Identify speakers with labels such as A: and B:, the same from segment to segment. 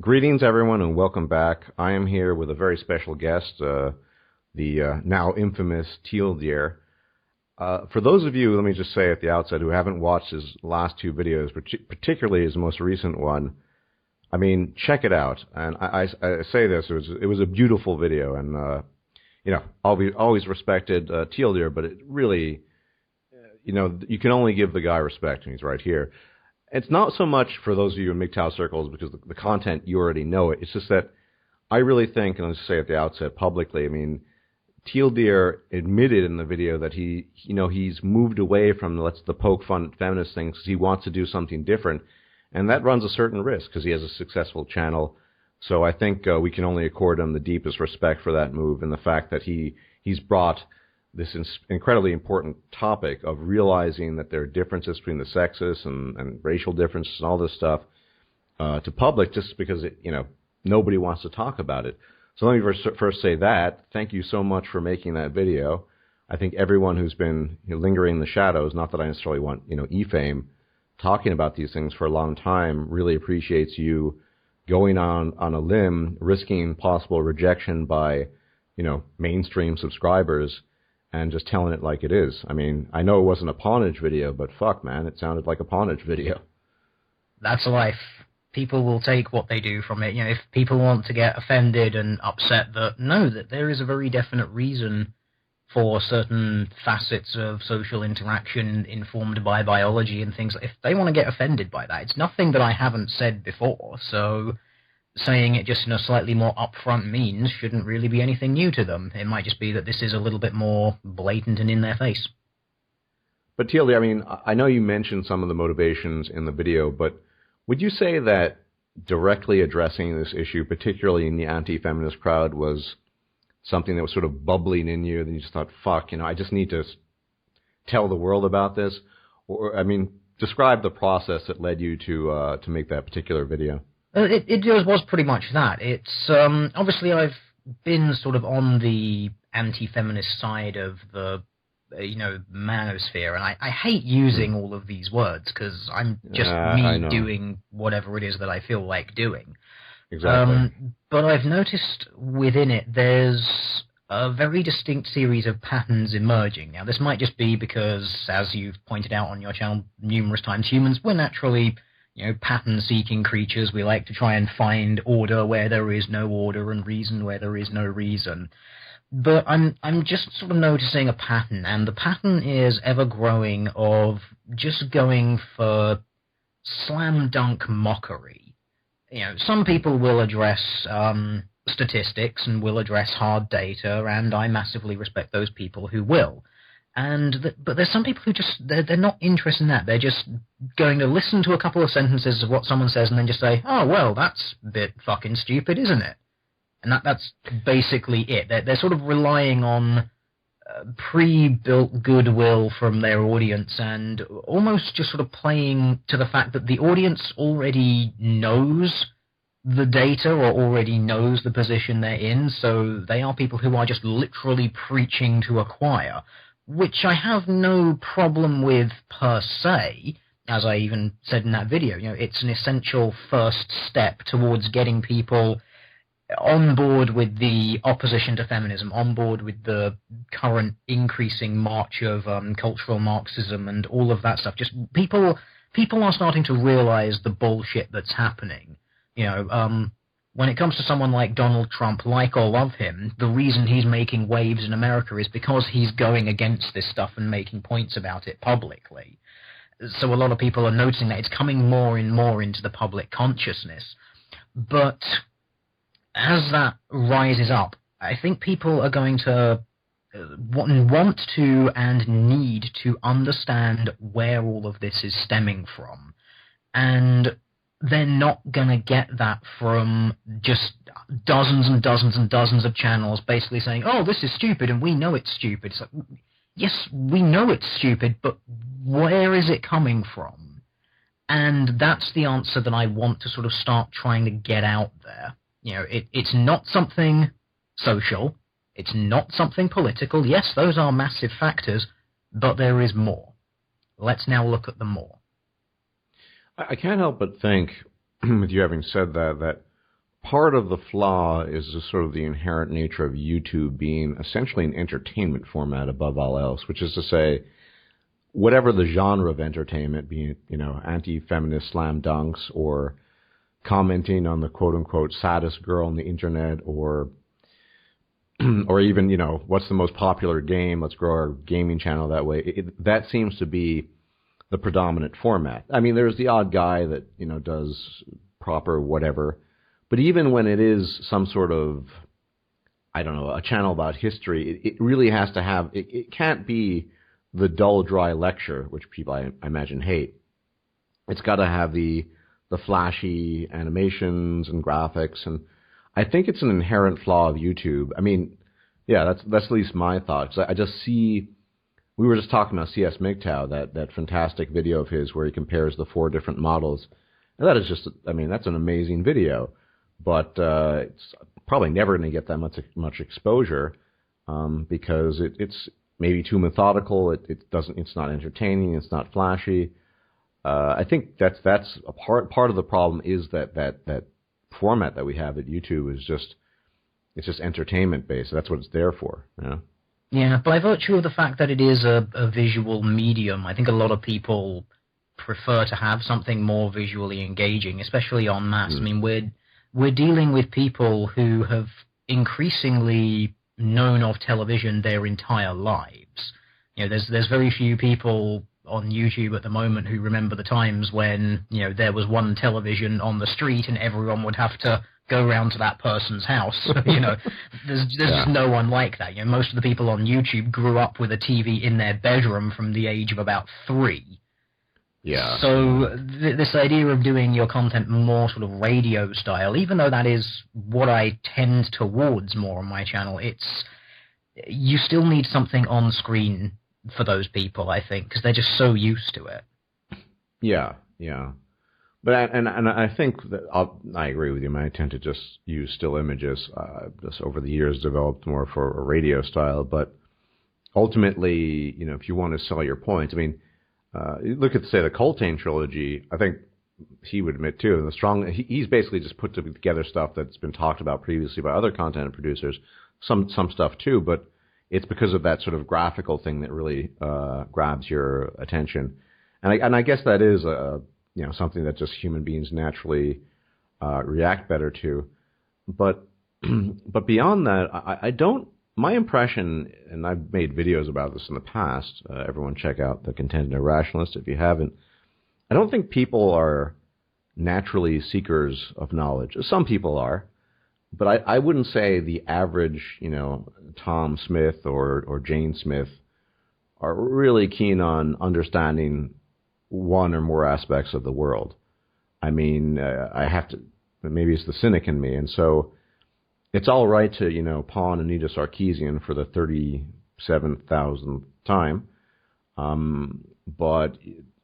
A: Greetings, everyone, and welcome back. I am here with a very special guest, the now infamous Teal Deer. For those of you, let me just say at the outset, who haven't watched his last two videos, particularly his most recent one, I mean, check it out. And I say this, it was a beautiful video, and always respected Teal Deer, but it really, you can only give the guy respect, and he's right here. It's not so much for those of you in MGTOW circles because the content, you already know it. It's just that I really think, and I'll just say at the outset publicly, I mean, Teal Deer admitted in the video that he's moved away from the poke fun at feminist things because he wants to do something different. And that runs a certain risk because he has a successful channel. So I think we can only accord him the deepest respect for that move and the fact that he's brought this incredibly important topic of realizing that there are differences between the sexes and racial differences and all this stuff to public just because nobody wants to talk about it. So let me first say that. Thank you so much for making that video. I think everyone who's been lingering in the shadows, not that I necessarily want e-fame, talking about these things for a long time, really appreciates you going on a limb, risking possible rejection by mainstream subscribers, and just telling it like it is. I mean, I know it wasn't a pawnage video, but fuck, man, it sounded like a pawnage video.
B: That's life. People will take what they do from it. If people want to get offended and upset, that there is a very definite reason for certain facets of social interaction informed by biology and things. If they want to get offended by that, it's nothing that I haven't said before, so saying it just in a slightly more upfront means shouldn't really be anything new to them. It might just be that this is a little bit more blatant and in their face.
A: But Teal, I mean, I know you mentioned some of the motivations in the video, but would you say that directly addressing this issue, particularly in the anti-feminist crowd, was something that was sort of bubbling in you, and you just thought, fuck, I just need to tell the world about this? Or, I mean, describe the process that led you to make that particular video.
B: It was pretty much that. It's obviously I've been sort of on the anti-feminist side of the manosphere, and I hate using all of these words because I'm just me doing whatever it is that I feel like doing.
A: Exactly.
B: But I've noticed within it there's a very distinct series of patterns emerging. Now, this might just be because, as you've pointed out on your channel numerous times, humans, we're naturally pattern-seeking creatures. We like to try and find order where there is no order and reason where there is no reason. But I'm just sort of noticing a pattern, and the pattern is ever-growing of just going for slam-dunk mockery. Some people will address statistics and will address hard data, and I massively respect those people who will. But there's some people who just, they're not interested in that. They're just going to listen to a couple of sentences of what someone says and then just say, oh, well, that's a bit fucking stupid, isn't it? And that's basically it. They're sort of relying on pre-built goodwill from their audience and almost just sort of playing to the fact that the audience already knows the data or already knows the position they're in, so they are people who are just literally preaching to a choir, which I have no problem with per se. As I even said in that video, it's an essential first step towards getting people on board with the opposition to feminism, on board with the current increasing march of cultural Marxism and all of that stuff. Just people are starting to realize the bullshit that's happening. When it comes to someone like Donald Trump, like or love him, the reason he's making waves in America is because he's going against this stuff and making points about it publicly. So a lot of people are noticing that it's coming more and more into the public consciousness. But as that rises up, I think people are going to want to and need to understand where all of this is stemming from. And they're not going to get that from just dozens and dozens and dozens of channels basically saying, oh, this is stupid and we know it's stupid. It's like, yes, we know it's stupid, but where is it coming from? And that's the answer that I want to sort of start trying to get out there. It's not something social. It's not something political. Yes, those are massive factors, but there is more. Let's now look at the more.
A: I can't help but think, with you having said that part of the flaw is just sort of the inherent nature of YouTube being essentially an entertainment format above all else, which is to say, whatever the genre of entertainment, be it, anti-feminist slam dunks or commenting on the quote-unquote saddest girl on the internet, or even, what's the most popular game, let's grow our gaming channel that way. That seems to be the predominant format. I mean, there's the odd guy that, does proper whatever. But even when it is some sort of, a channel about history, it really has to have, it can't be the dull, dry lecture, which people, I imagine, hate. It's got to have the flashy animations and graphics, and I think it's an inherent flaw of YouTube. I mean, yeah, that's at least my thoughts. I just see, we were just talking about CS MGTOW, that fantastic video of his where he compares the 4 different models, and that is just, that's an amazing video, but it's probably never going to get that much exposure because it's maybe too methodical. It's not entertaining. It's not flashy. I think that's a part of the problem is that format that we have at YouTube is just entertainment based. That's what it's there for.
B: Yeah, by virtue of the fact that it is a visual medium, I think a lot of people prefer to have something more visually engaging, especially en masse. I mean, we're dealing with people who have increasingly known of television their entire lives. There's very few people on YouTube at the moment who remember the times when, there was one television on the street and everyone would have to go around to that person's house. There's just no one like that. Most of the people on YouTube grew up with a TV in their bedroom from the age of about 3.
A: Yeah.
B: So this idea of doing your content more sort of radio style, even though that is what I tend towards more on my channel, you still need something on screen for those people, I think, because they're just so used to it.
A: Yeah. But and I think that I agree with you. I tend to just use still images. Just over the years developed more for a radio style. But ultimately, if you want to sell your points, look at, say, the Coltrane trilogy. I think he would admit too. He's basically just put together stuff that's been talked about previously by other content producers. Some stuff too, but it's because of that sort of graphical thing that really grabs your attention. And I guess that is something that just human beings naturally react better to. But beyond that, I don't. My impression, and I've made videos about this in the past, everyone check out The Contented Irrationalist if you haven't. I don't think people are naturally seekers of knowledge. Some people are, but I wouldn't say the average, Tom Smith or Jane Smith are really keen on understanding one or more aspects of the world. I have to, maybe it's the cynic in me, and so it's all right to, pawn Anita Sarkeesian for the 37,000th time, but,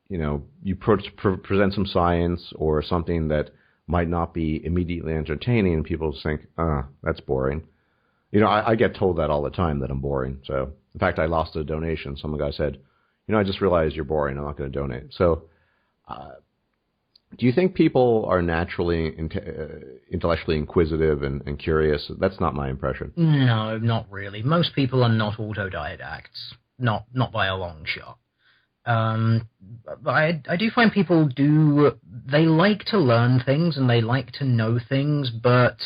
A: you present some science or something that might not be immediately entertaining, and people think, that's boring. I get told that all the time, that I'm boring. So, in fact, I lost a donation. Some guy said, I just realized you're boring. I'm not going to donate. So, do you think people are naturally intellectually inquisitive and curious? That's not my impression.
B: No, not really. Most people are not autodidacts. Not by a long shot. But I do find people they like to learn things and they like to know things, but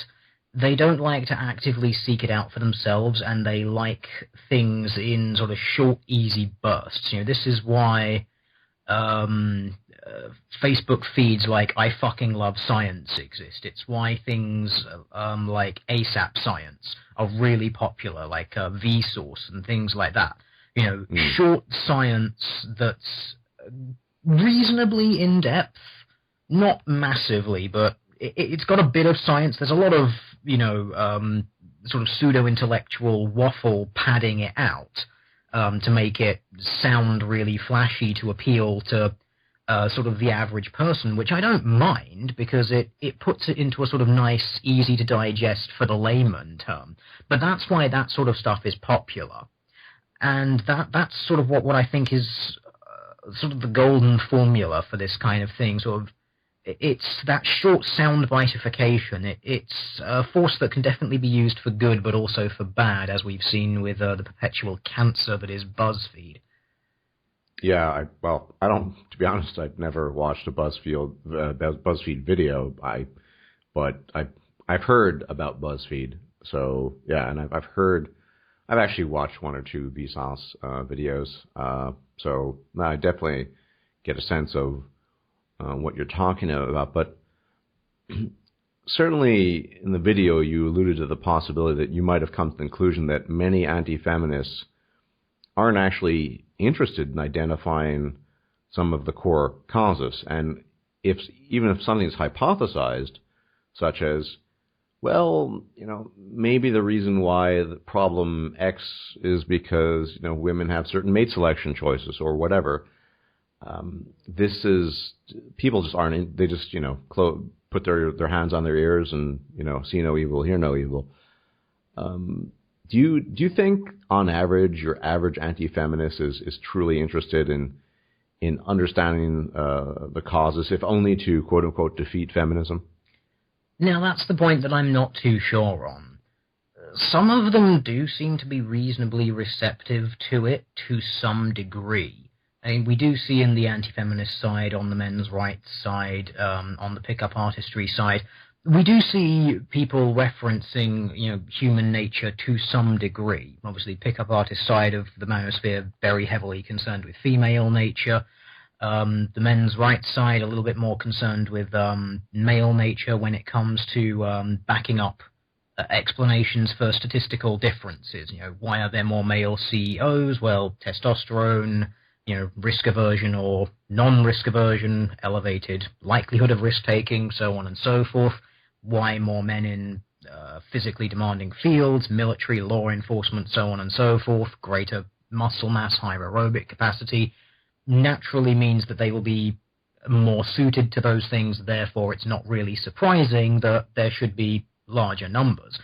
B: they don't like to actively seek it out for themselves, and they like things in sort of short, easy bursts. This is why Facebook feeds like I fucking love science exist. It's why things like ASAP Science are really popular, like Vsauce and things like that. Short science that's reasonably in-depth, not massively, but it's got a bit of science. There's a lot of, sort of pseudo-intellectual waffle padding it out to make it sound really flashy to appeal to sort of the average person, which I don't mind because it puts it into a sort of nice, easy-to-digest for the layman term. But that's why that sort of stuff is popular. And that's sort of what I think is sort of the golden formula for this kind of thing. Sort of, it's that short sound biteification. It's a force that can definitely be used for good, but also for bad, as we've seen with the perpetual cancer that is BuzzFeed.
A: Yeah, I don't. To be honest, I've never watched a BuzzFeed video. I've heard about BuzzFeed. So yeah, and I've actually watched one or two Vsauce videos. So I definitely get a sense of what you're talking about. But certainly in the video, you alluded to the possibility that you might have come to the conclusion that many anti-feminists aren't actually interested in identifying some of the core causes. And even if something is hypothesized, such as, well, maybe the reason why the problem X is because, women have certain mate selection choices or whatever. People just aren't, they just, put their hands on their ears and, see no evil, hear no evil. Do you think, on average, your average anti-feminist is truly interested in understanding the causes, if only to, quote unquote, defeat feminism?
B: Now, that's the point that I'm not too sure on. Some of them do seem to be reasonably receptive to it to some degree. I mean, we do see in the anti-feminist side, on the men's rights side, on the pickup artistry side, we do see people referencing, human nature to some degree. Obviously, pickup artist side of the manosphere very heavily concerned with female nature. The men's rights side a little bit more concerned with male nature when it comes to backing up explanations for statistical differences. Why are there more male CEOs? Well, testosterone, risk aversion or non-risk aversion, elevated likelihood of risk-taking, so on and so forth. Why more men in physically demanding fields, military, law enforcement, so on and so forth, greater muscle mass, higher aerobic capacity, naturally means that they will be more suited to those things. Therefore, it's not really surprising that there should be larger numbers.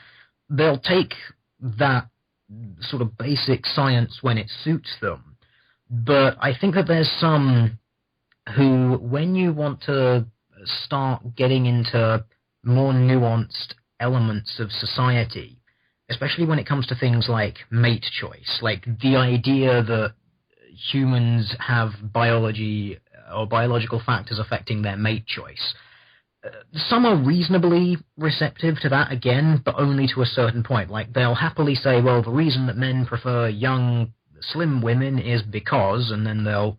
B: They'll take that sort of basic science when it suits them. But I think that there's some who, when you want to start getting into more nuanced elements of society, especially when it comes to things like mate choice, like the idea that humans have biology or biological factors affecting their mate choice. Some are reasonably receptive to that, again, but only to a certain point. Like, they'll happily say, well, the reason that men prefer young, slim women is because, and then they'll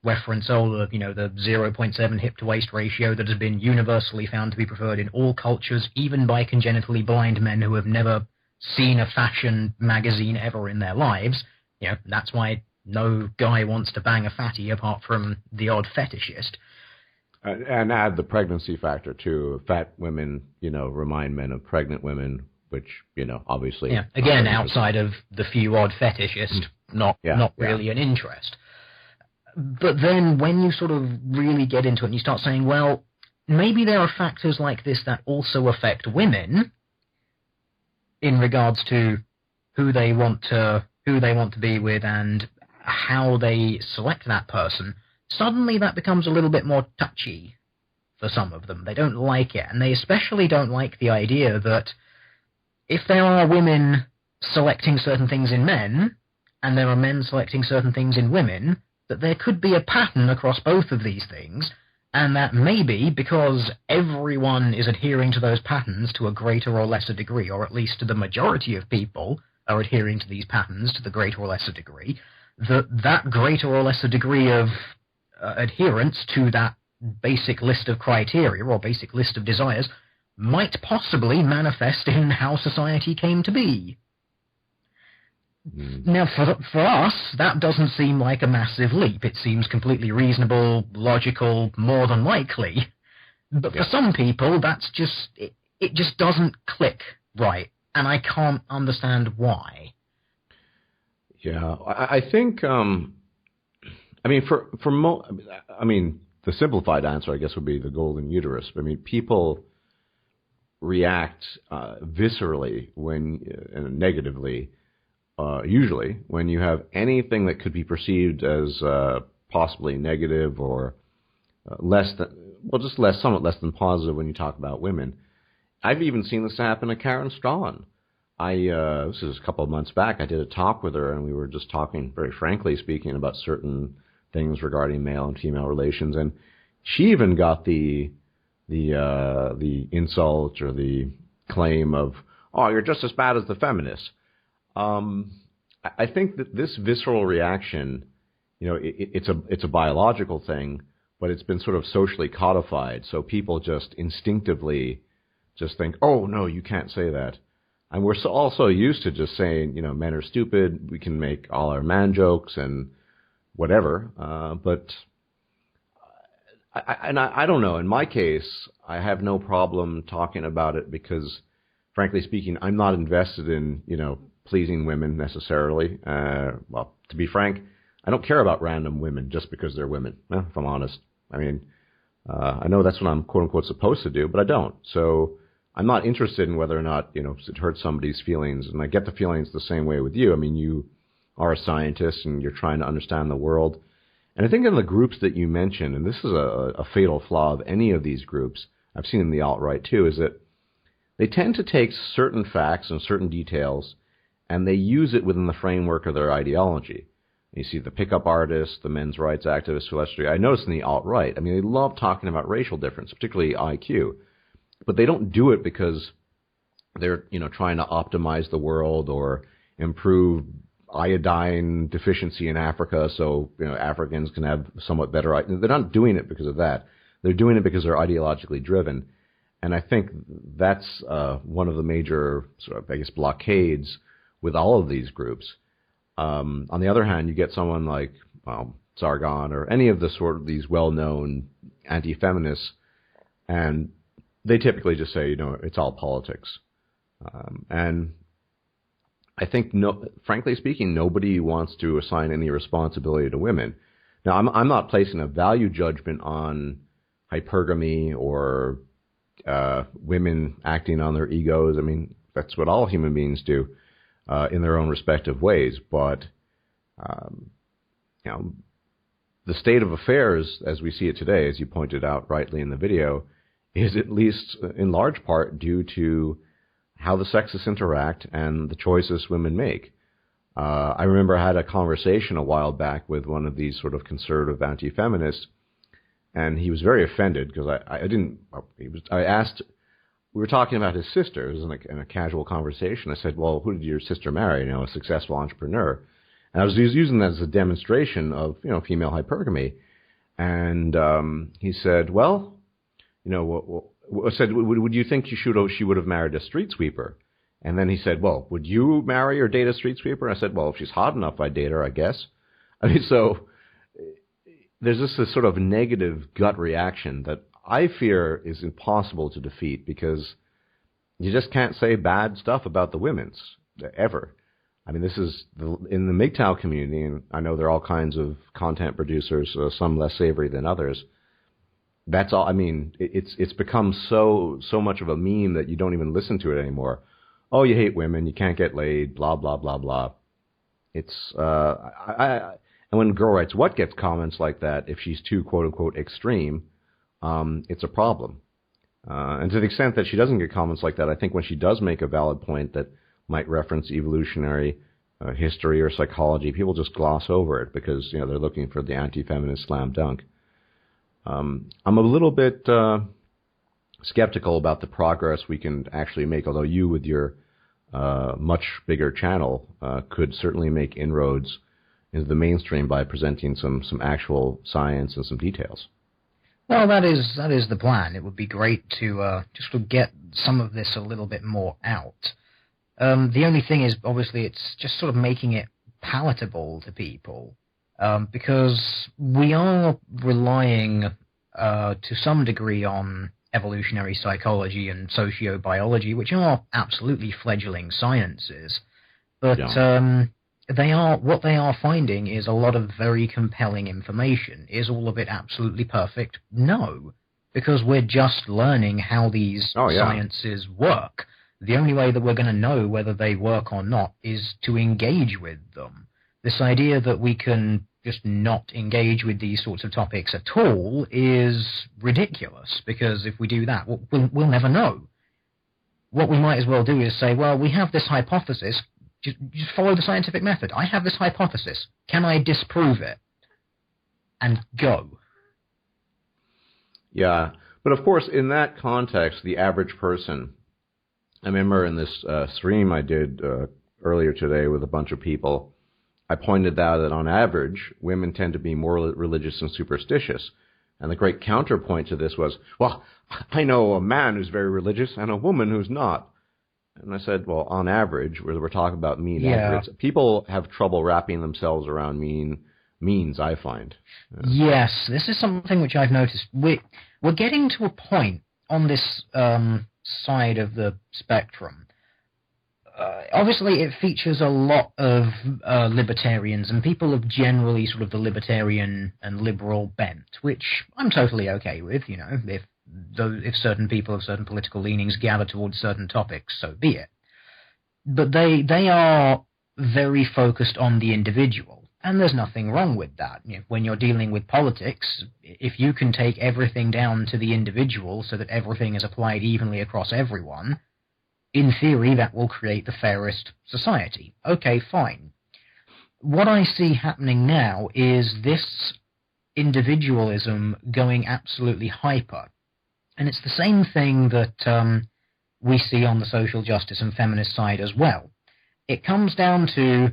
B: reference, the 0.7 hip-to-waist ratio that has been universally found to be preferred in all cultures, even by congenitally blind men who have never seen a fashion magazine ever in their lives. That's why no guy wants to bang a fatty apart from the odd fetishist.
A: And add the pregnancy factor, too. Fat women, remind men of pregnant women, which, obviously...
B: Yeah, again, outside of the few odd fetishists, not really an interest. But then when you sort of really get into it and you start saying, well, maybe there are factors like this that also affect women in regards to who they want to be with and how they select that person, suddenly that becomes a little bit more touchy for some of them. They don't like it, and they especially don't like the idea that if there are women selecting certain things in men, and there are men selecting certain things in women, that there could be a pattern across both of these things, and that maybe because everyone is adhering to those patterns to a greater or lesser degree, or at least the majority of people are adhering to these patterns to the greater or lesser degree, that greater or lesser degree of adherence to that basic list of criteria or basic list of desires might possibly manifest in how society came to be. Now, for us, that doesn't seem like a massive leap. It seems completely reasonable, logical, more than likely. But for some people, that's just... It just doesn't click right, and I can't understand why.
A: Yeah, I think... the simplified answer, I guess, would be the golden uterus. People react viscerally negatively, usually, when you have anything that could be perceived as possibly negative or somewhat less than positive when you talk about women. I've even seen this happen to Karen Strawn. This is a couple of months back. I did a talk with her, and we were just talking, very frankly speaking, about certain things regarding male and female relations, and she even got the insult or the claim of, "Oh, you're just as bad as the feminists." I think that this visceral reaction, it's a biological thing, but it's been sort of socially codified. So people just instinctively just think, "Oh no, you can't say that." And we're also used to just saying, men are stupid. We can make all our man jokes and whatever. But I don't know. In my case, I have no problem talking about it because, frankly speaking, I'm not invested in, pleasing women necessarily. Well, to be frank, I don't care about random women just because they're women, if I'm honest. I mean, I know that's what I'm quote-unquote supposed to do, but I don't. So I'm not interested in whether or not, it hurts somebody's feelings. And I get the feelings the same way with you. I mean, you are a scientist and you're trying to understand the world. And I think in the groups that you mentioned, and this is a fatal flaw of any of these groups, I've seen in the alt-right too, is that they tend to take certain facts and certain details and they use it within the framework of their ideology. You see the pickup artists, the men's rights activists, I noticed in the alt-right, I mean, they love talking about racial difference, particularly IQ. But they don't do it because they're, trying to optimize the world or improve iodine deficiency in Africa so, Africans can have somewhat better. They're not doing it because of that. They're doing it because they're ideologically driven. And I think that's one of the major, blockades with all of these groups. On the other hand, you get someone like Sargon or any of these well-known anti-feminists, and they typically just say, it's all politics. And I think, frankly speaking, nobody wants to assign any responsibility to women. Now, I'm not placing a value judgment on hypergamy or women acting on their egos. I mean, that's what all human beings do in their own respective ways. But, the state of affairs, as we see it today, as you pointed out rightly in the video, is at least in large part due to how the sexes interact and the choices women make. I remember I had a conversation a while back with one of these sort of conservative anti-feminists, and he was very offended because I asked, we were talking about his sister. It was in a casual conversation. I said, "Well, who did your sister marry? A successful entrepreneur." And I was using that as a demonstration of, female hypergamy. And he said, "Well, I said, would you think she would have married a street sweeper?" And then he said, "Well, would you marry or date a street sweeper?" I said, "Well, if she's hot enough, I'd date her, I guess." I mean, so there's this sort of negative gut reaction that I fear is impossible to defeat because you just can't say bad stuff about the women's, ever. I mean, this is in the MGTOW community, and I know there are all kinds of content producers, some less savory than others. That's all. I mean, it's become so much of a meme that you don't even listen to it anymore. Oh, you hate women, you can't get laid, blah blah blah blah. It's and when Girl Writes What gets comments like that, if she's too quote unquote extreme, it's a problem. And to the extent that she doesn't get comments like that, I think when she does make a valid point that might reference evolutionary history or psychology, people just gloss over it because they're looking for the anti-feminist slam dunk. I'm a little bit skeptical about the progress we can actually make, although you, with your much bigger channel, could certainly make inroads into the mainstream by presenting some actual science and some details.
B: Well, that is the plan. It would be great to just to get some of this a little bit more out. The only thing is, obviously, it's just sort of making it palatable to people. Because we are relying to some degree on evolutionary psychology and sociobiology, which are absolutely fledgling sciences. But what they are finding is a lot of very compelling information. Is all of it absolutely perfect? No, because we're just learning how these sciences work. The only way that we're going to know whether they work or not is to engage with them. This idea that we can just not engage with these sorts of topics at all is ridiculous, because if we do that, we'll never know. What we might as well do is say, well, we have this hypothesis, just follow the scientific method. I have this hypothesis. Can I disprove it? And go.
A: Yeah, but of course, in that context, the average person, I remember in this stream I did earlier today with a bunch of people, I pointed out that on average, women tend to be more religious and superstitious. And the great counterpoint to this was, well, I know a man who's very religious and a woman who's not. And I said, well, on average, we're talking about mean aggregates. People have trouble wrapping themselves around means, I find.
B: Yes, this is something which I've noticed. We're getting to a point on this side of the spectrum. Obviously, it features a lot of libertarians and people of generally sort of the libertarian and liberal bent, which I'm totally okay with. You know, if certain people of certain political leanings gather towards certain topics, so be it. But they are very focused on the individual, and there's nothing wrong with that. You know, when you're dealing with politics, if you can take everything down to the individual so that everything is applied evenly across everyone, in theory, that will create the fairest society. Okay, fine. What I see happening now is this individualism going absolutely hyper. And it's the same thing that we see on the social justice and feminist side as well. It comes down to,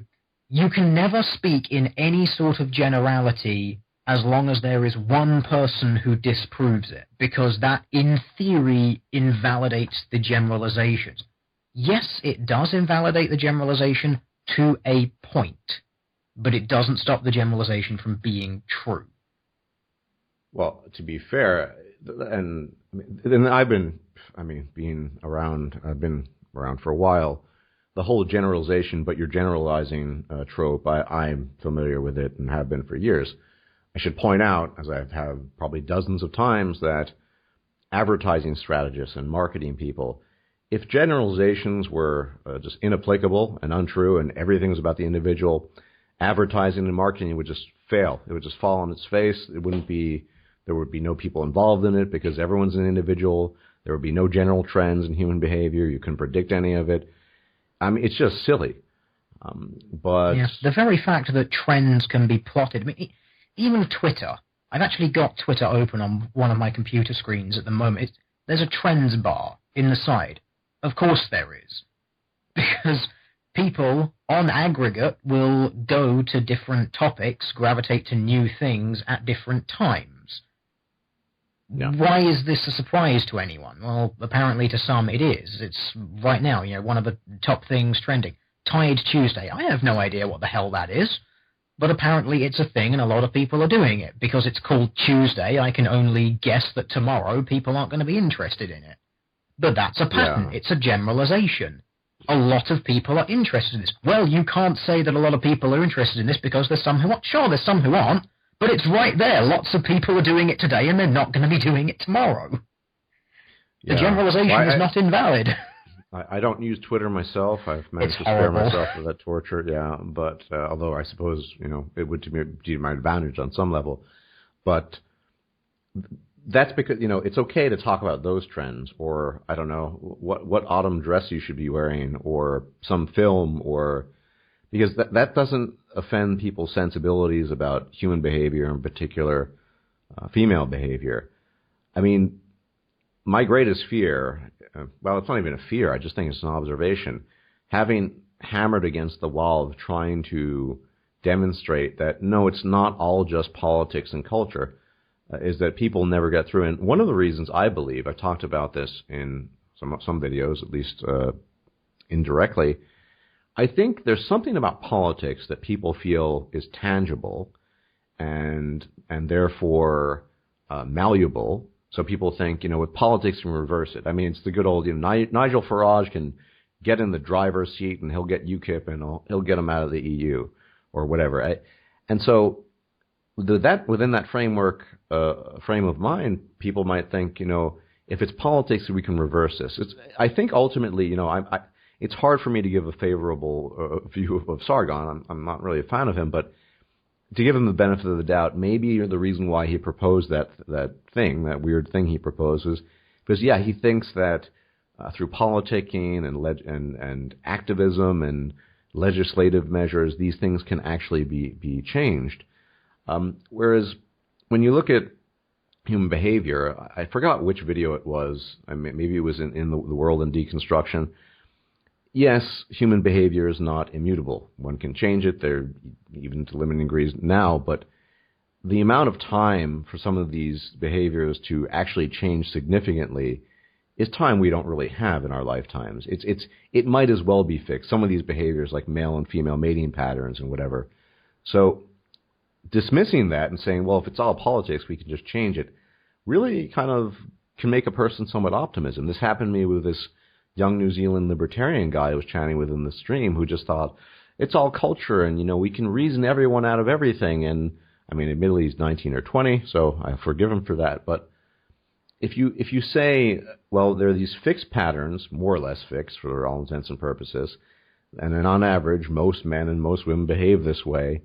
B: you can never speak in any sort of generality as long as there is one person who disproves it, because that, in theory, invalidates the generalizations. Yes, it does invalidate the generalization to a point, but it doesn't stop the generalization from being true.
A: Well, to be fair, and I've been around for a while. The whole generalization, but you're generalizing trope, I'm familiar with it and have been for years. I should point out, as I have probably dozens of times, that advertising strategists and marketing people, if generalizations were just inapplicable and untrue and everything was about the individual, advertising and marketing would just fail. It would just fall on its face. There would be no people involved in it because everyone's an individual. There would be no general trends in human behavior. You couldn't predict any of it. I mean, it's just silly. But
B: yes, the very fact that trends can be plotted. I mean, even Twitter. I've actually got Twitter open on one of my computer screens at the moment. There's a trends bar in the side. Of course there is. Because people, on aggregate, will go to different topics, gravitate to new things at different times. Yeah. Why is this a surprise to anyone? Well, apparently to some it is. It's right now, one of the top things trending. Tide Tuesday. I have no idea what the hell that is. But apparently it's a thing and a lot of people are doing it. Because it's called Tuesday, I can only guess that tomorrow people aren't going to be interested in it. But that's a pattern. Yeah. It's a generalization. A lot of people are interested in this. Well, you can't say that a lot of people are interested in this because there's some who aren't. Sure, there's some who aren't, but it's right there. Lots of people are doing it today and they're not going to be doing it tomorrow. Yeah. The generalization is not invalid.
A: I don't use Twitter myself. I've managed to spare myself of that torture. Yeah, but although I suppose, it would be to my advantage on some level. But that's because, it's okay to talk about those trends, or, I don't know, what autumn dress you should be wearing, or some film, or because that doesn't offend people's sensibilities about human behavior, in particular female behavior. I mean, my greatest fear, well, it's not even a fear, I just think it's an observation, having hammered against the wall of trying to demonstrate that, no, it's not all just politics and culture, is that people never get through. And one of the reasons I believe, I've talked about this in some videos, at least indirectly, I think there's something about politics that people feel is tangible and therefore malleable. So people think, with politics, you can reverse it. I mean, it's the good old, Nigel Farage can get in the driver's seat and he'll get UKIP and he'll get him out of the EU or whatever. And so that within that frame of mind, people might think, if it's politics, we can reverse this. I think ultimately, it's hard for me to give a favorable view of Sargon. I'm not really a fan of him, but to give him the benefit of the doubt, maybe the reason why he proposed that weird thing he proposes, because yeah, he thinks that through politicking and activism and legislative measures, these things can actually be changed. Whereas when you look at human behavior, I forgot which video it was. I mean, maybe it was in the World in Deconstruction. Yes, human behavior is not immutable. One can change it. They're even to limiting degrees now, but the amount of time for some of these behaviors to actually change significantly is time we don't really have in our lifetimes. It might as well be fixed. Some of these behaviors, like male and female mating patterns and whatever. So dismissing that and saying, well, if it's all politics, we can just change it, really kind of can make a person somewhat optimism. This happened to me with this young New Zealand libertarian guy I was chatting with in the stream who just thought, it's all culture and, we can reason everyone out of everything. And, I mean, admittedly, he's 19 or 20, so I forgive him for that. But if you say, well, there are these fixed patterns, more or less fixed for all intents and purposes, and then on average, most men and most women behave this way,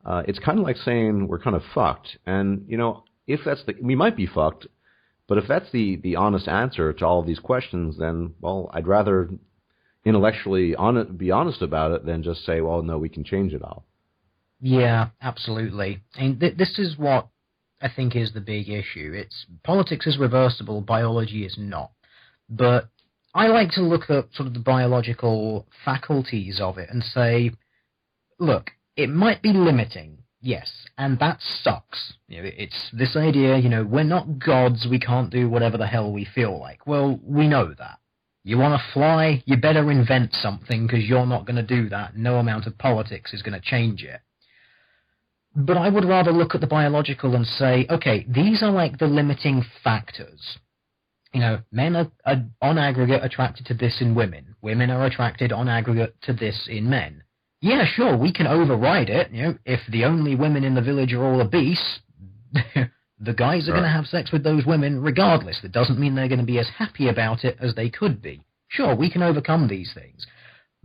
A: it's kind of like saying we're kind of fucked. And, if that's we might be fucked, but if that's the honest answer to all of these questions, then, well, I'd rather intellectually be honest about it than just say, well, no, we can change it all.
B: Yeah, absolutely. And this is what I think is the big issue. Politics is reversible, biology is not. But I like to look at sort of the biological faculties of it and say, look, it might be limiting. Yes, and that sucks. It's this idea, we're not gods, we can't do whatever the hell we feel like. Well, we know that. You want to fly, you better invent something, because you're not going to do that. No amount of politics is going to change it. But I would rather look at the biological and say, okay, these are like the limiting factors. Men are on aggregate attracted to this in women. Women are attracted on aggregate to this in men. Yeah, sure, we can override it. If the only women in the village are all obese, the guys are going to have sex with those women regardless. That doesn't mean they're going to be as happy about it as they could be. Sure, we can overcome these things.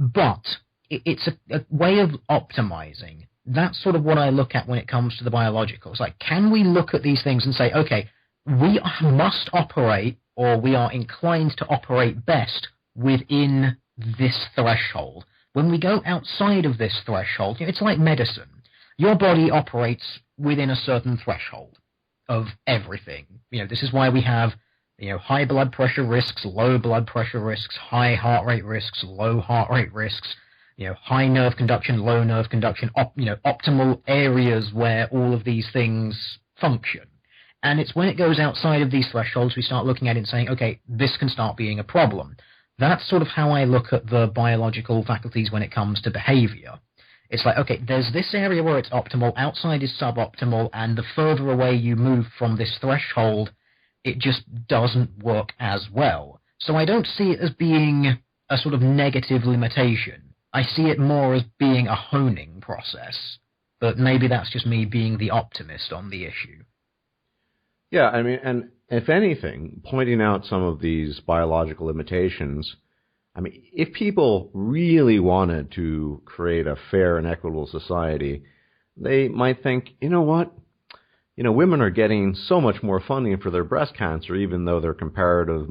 B: But it's a way of optimizing. That's sort of what I look at when it comes to the biological. It's like, can we look at these things and say, okay, we must operate, or we are inclined to operate best within this threshold. When we go outside of this threshold, it's like medicine. Your body operates within a certain threshold of everything. This is why we have, high blood pressure risks, low blood pressure risks, high heart rate risks, low heart rate risks, high nerve conduction, low nerve conduction, optimal areas where all of these things function. And it's when it goes outside of these thresholds, we start looking at it and saying, okay, this can start being a problem. That's sort of how I look at the biological faculties when it comes to behavior. It's like, okay, there's this area where it's optimal, outside is suboptimal, and the further away you move from this threshold, it just doesn't work as well. So I don't see it as being a sort of negative limitation. I see it more as being a honing process. But maybe that's just me being the optimist on the issue.
A: Yeah, I mean, and if anything, pointing out some of these biological limitations, I mean, if people really wanted to create a fair and equitable society, they might think, you know what? Women are getting so much more funding for their breast cancer, even though their comparative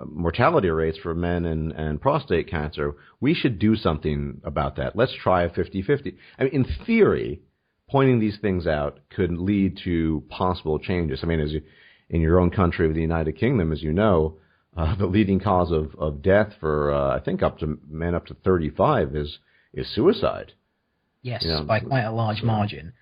A: mortality rates for men and prostate cancer. We should do something about that. Let's try a 50-50. I mean, in theory, pointing these things out could lead to possible changes. I mean, in your own country of the United Kingdom, as you know, the leading cause of death for, I think, men up to 35 is suicide.
B: Yes, by quite a large margin.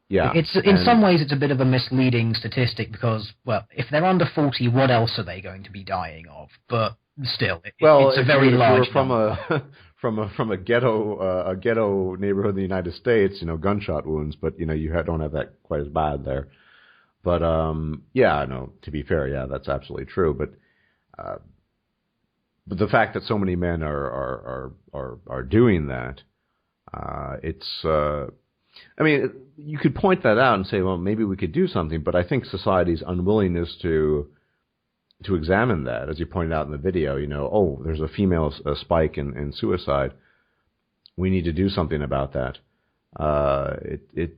A: Yeah.
B: In some ways, it's a bit of a misleading statistic because, well, if they're under 40, what else are they going to be dying of? But still, it's a very large number.
A: From a ghetto neighborhood in the United States, gunshot wounds, but you don't have that quite as bad there. But yeah, no. To be fair, yeah, that's absolutely true. But the fact that so many men are doing that, I mean, you could point that out and say, well, maybe we could do something. But I think society's unwillingness to examine that, as you pointed out in the video, oh, there's a female spike in suicide. We need to do something about that. It's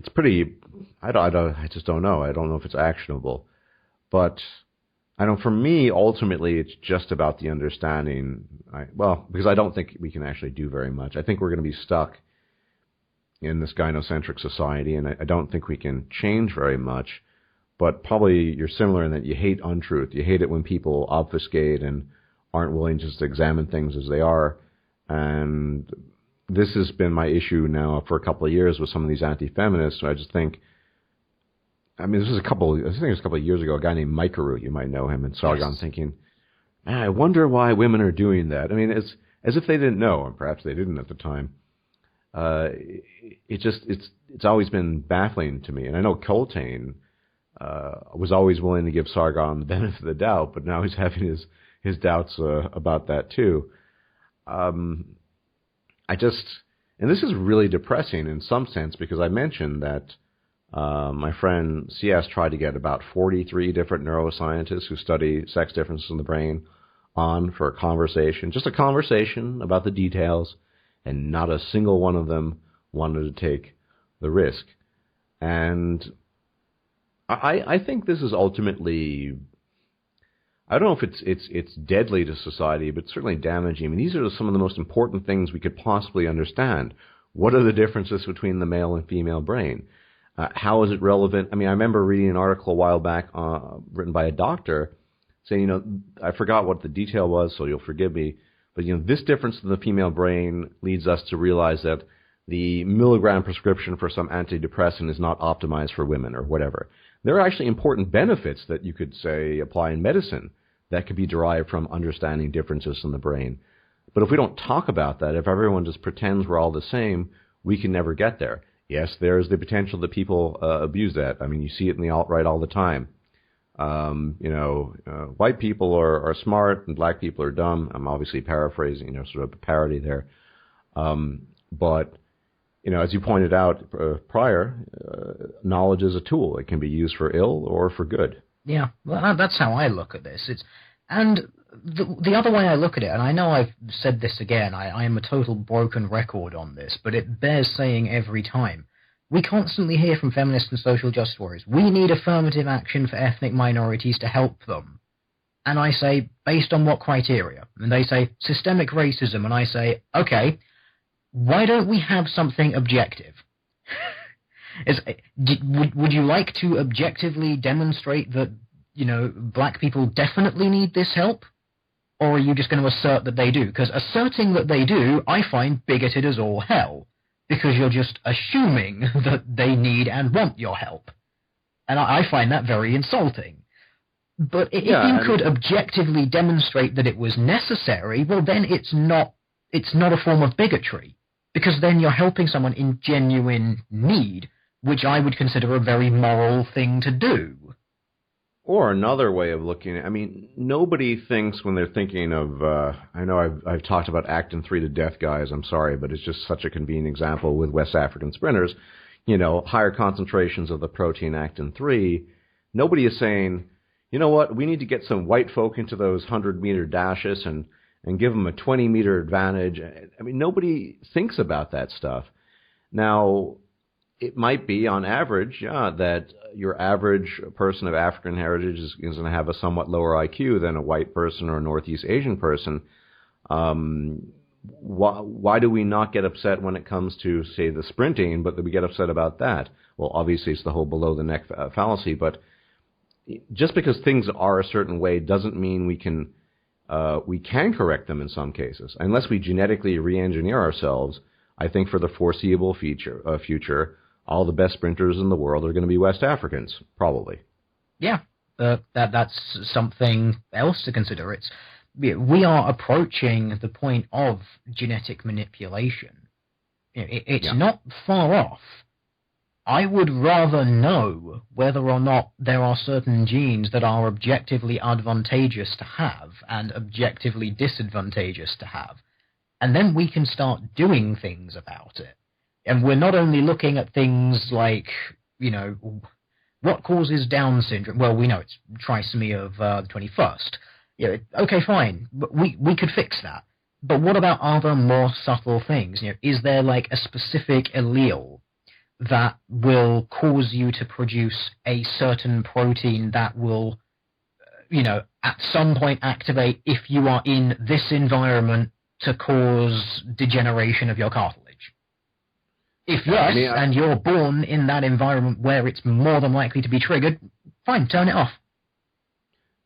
A: pretty. I just don't know. I don't know if it's actionable, but I know for me, ultimately, it's just about the understanding. Because I don't think we can actually do very much. I think we're going to be stuck in this gynocentric society, and I don't think we can change very much. But probably you're similar in that you hate untruth. You hate it when people obfuscate and aren't willing just to examine things as they are. And this has been my issue now for a couple of years with some of these anti-feminists. So I just think, I think it was a couple of years ago, a guy named Mikaru, you might know him in Sargon, yes. Thinking, I wonder why women are doing that. I mean, it's as if they didn't know, and perhaps they didn't at the time. It's always been baffling to me. And I know Coltane was always willing to give Sargon the benefit of the doubt, but now he's having his doubts about that too. And this is really depressing in some sense, because I mentioned that my friend CS tried to get about 43 different neuroscientists who study sex differences in the brain on for a conversation, just a conversation about the details, and not a single one of them wanted to take the risk. And I think this is ultimately, I don't know if it's deadly to society, but certainly damaging. I mean, these are some of the most important things we could possibly understand. What are the differences between the male and female brain? How is it relevant? I mean, I remember reading an article a while back written by a doctor saying, I forgot what the detail was, so you'll forgive me, but this difference in the female brain leads us to realize that the milligram prescription for some antidepressant is not optimized for women or whatever. There are actually important benefits that you could say apply in medicine that could be derived from understanding differences in the brain. But if we don't talk about that, if everyone just pretends we're all the same, we can never get there. Yes, there's the potential that people abuse that. I mean, you see it in the alt-right all the time. White people are smart and black people are dumb. I'm obviously paraphrasing, sort of a parody there. But as you pointed out prior, knowledge is a tool. It can be used for ill or for good.
B: Yeah, well, that's how I look at this. And the other way I look at it, and I know I've said this again, I am a total broken record on this, but it bears saying every time. We constantly hear from feminists and social justice warriors, we need affirmative action for ethnic minorities to help them. And I say, based on what criteria? And they say, systemic racism. And I say, okay, why don't we have something objective? Would you like to objectively demonstrate that, black people definitely need this help? Or are you just going to assert that they do? Because asserting that they do, I find bigoted as all hell. Because you're just assuming that they need and want your help. And I find that very insulting. But if you could objectively demonstrate that it was necessary, well, then it's not a form of bigotry. Because then you're helping someone in genuine need, which I would consider a very moral thing to do.
A: Or another way of looking at it, I mean, nobody thinks when they're thinking of, I know I've talked about Actin 3 to death, guys, I'm sorry, but it's just such a convenient example with West African sprinters, higher concentrations of the protein Actin 3. Nobody is saying, you know what, we need to get some white folk into those 100-meter dashes and give them a 20-meter advantage. I mean, nobody thinks about that stuff. Now, it might be, on average, that your average person of African heritage is going to have a somewhat lower IQ than a white person or a Northeast Asian person. Why do we not get upset when it comes to, say, the sprinting, but we get upset about that? Well, obviously, it's the whole below-the-neck fallacy, but just because things are a certain way doesn't mean we can correct them in some cases. Unless we genetically re-engineer ourselves, I think for the foreseeable future, all the best sprinters in the world are going to be West Africans, probably.
B: Yeah, that's something else to consider. We are approaching the point of genetic manipulation. It's not far off. I would rather know whether or not there are certain genes that are objectively advantageous to have and objectively disadvantageous to have. And then we can start doing things about it. And we're not only looking at things like, what causes Down syndrome? Well, we know it's trisomy of the 21st. Okay, fine. But we could fix that. But what about other more subtle things? Is there like a specific allele that will cause you to produce a certain protein that will, at some point activate if you are in this environment to cause degeneration of your cartilage? If yes, and you're born in that environment where it's more than likely to be triggered, fine, turn it off.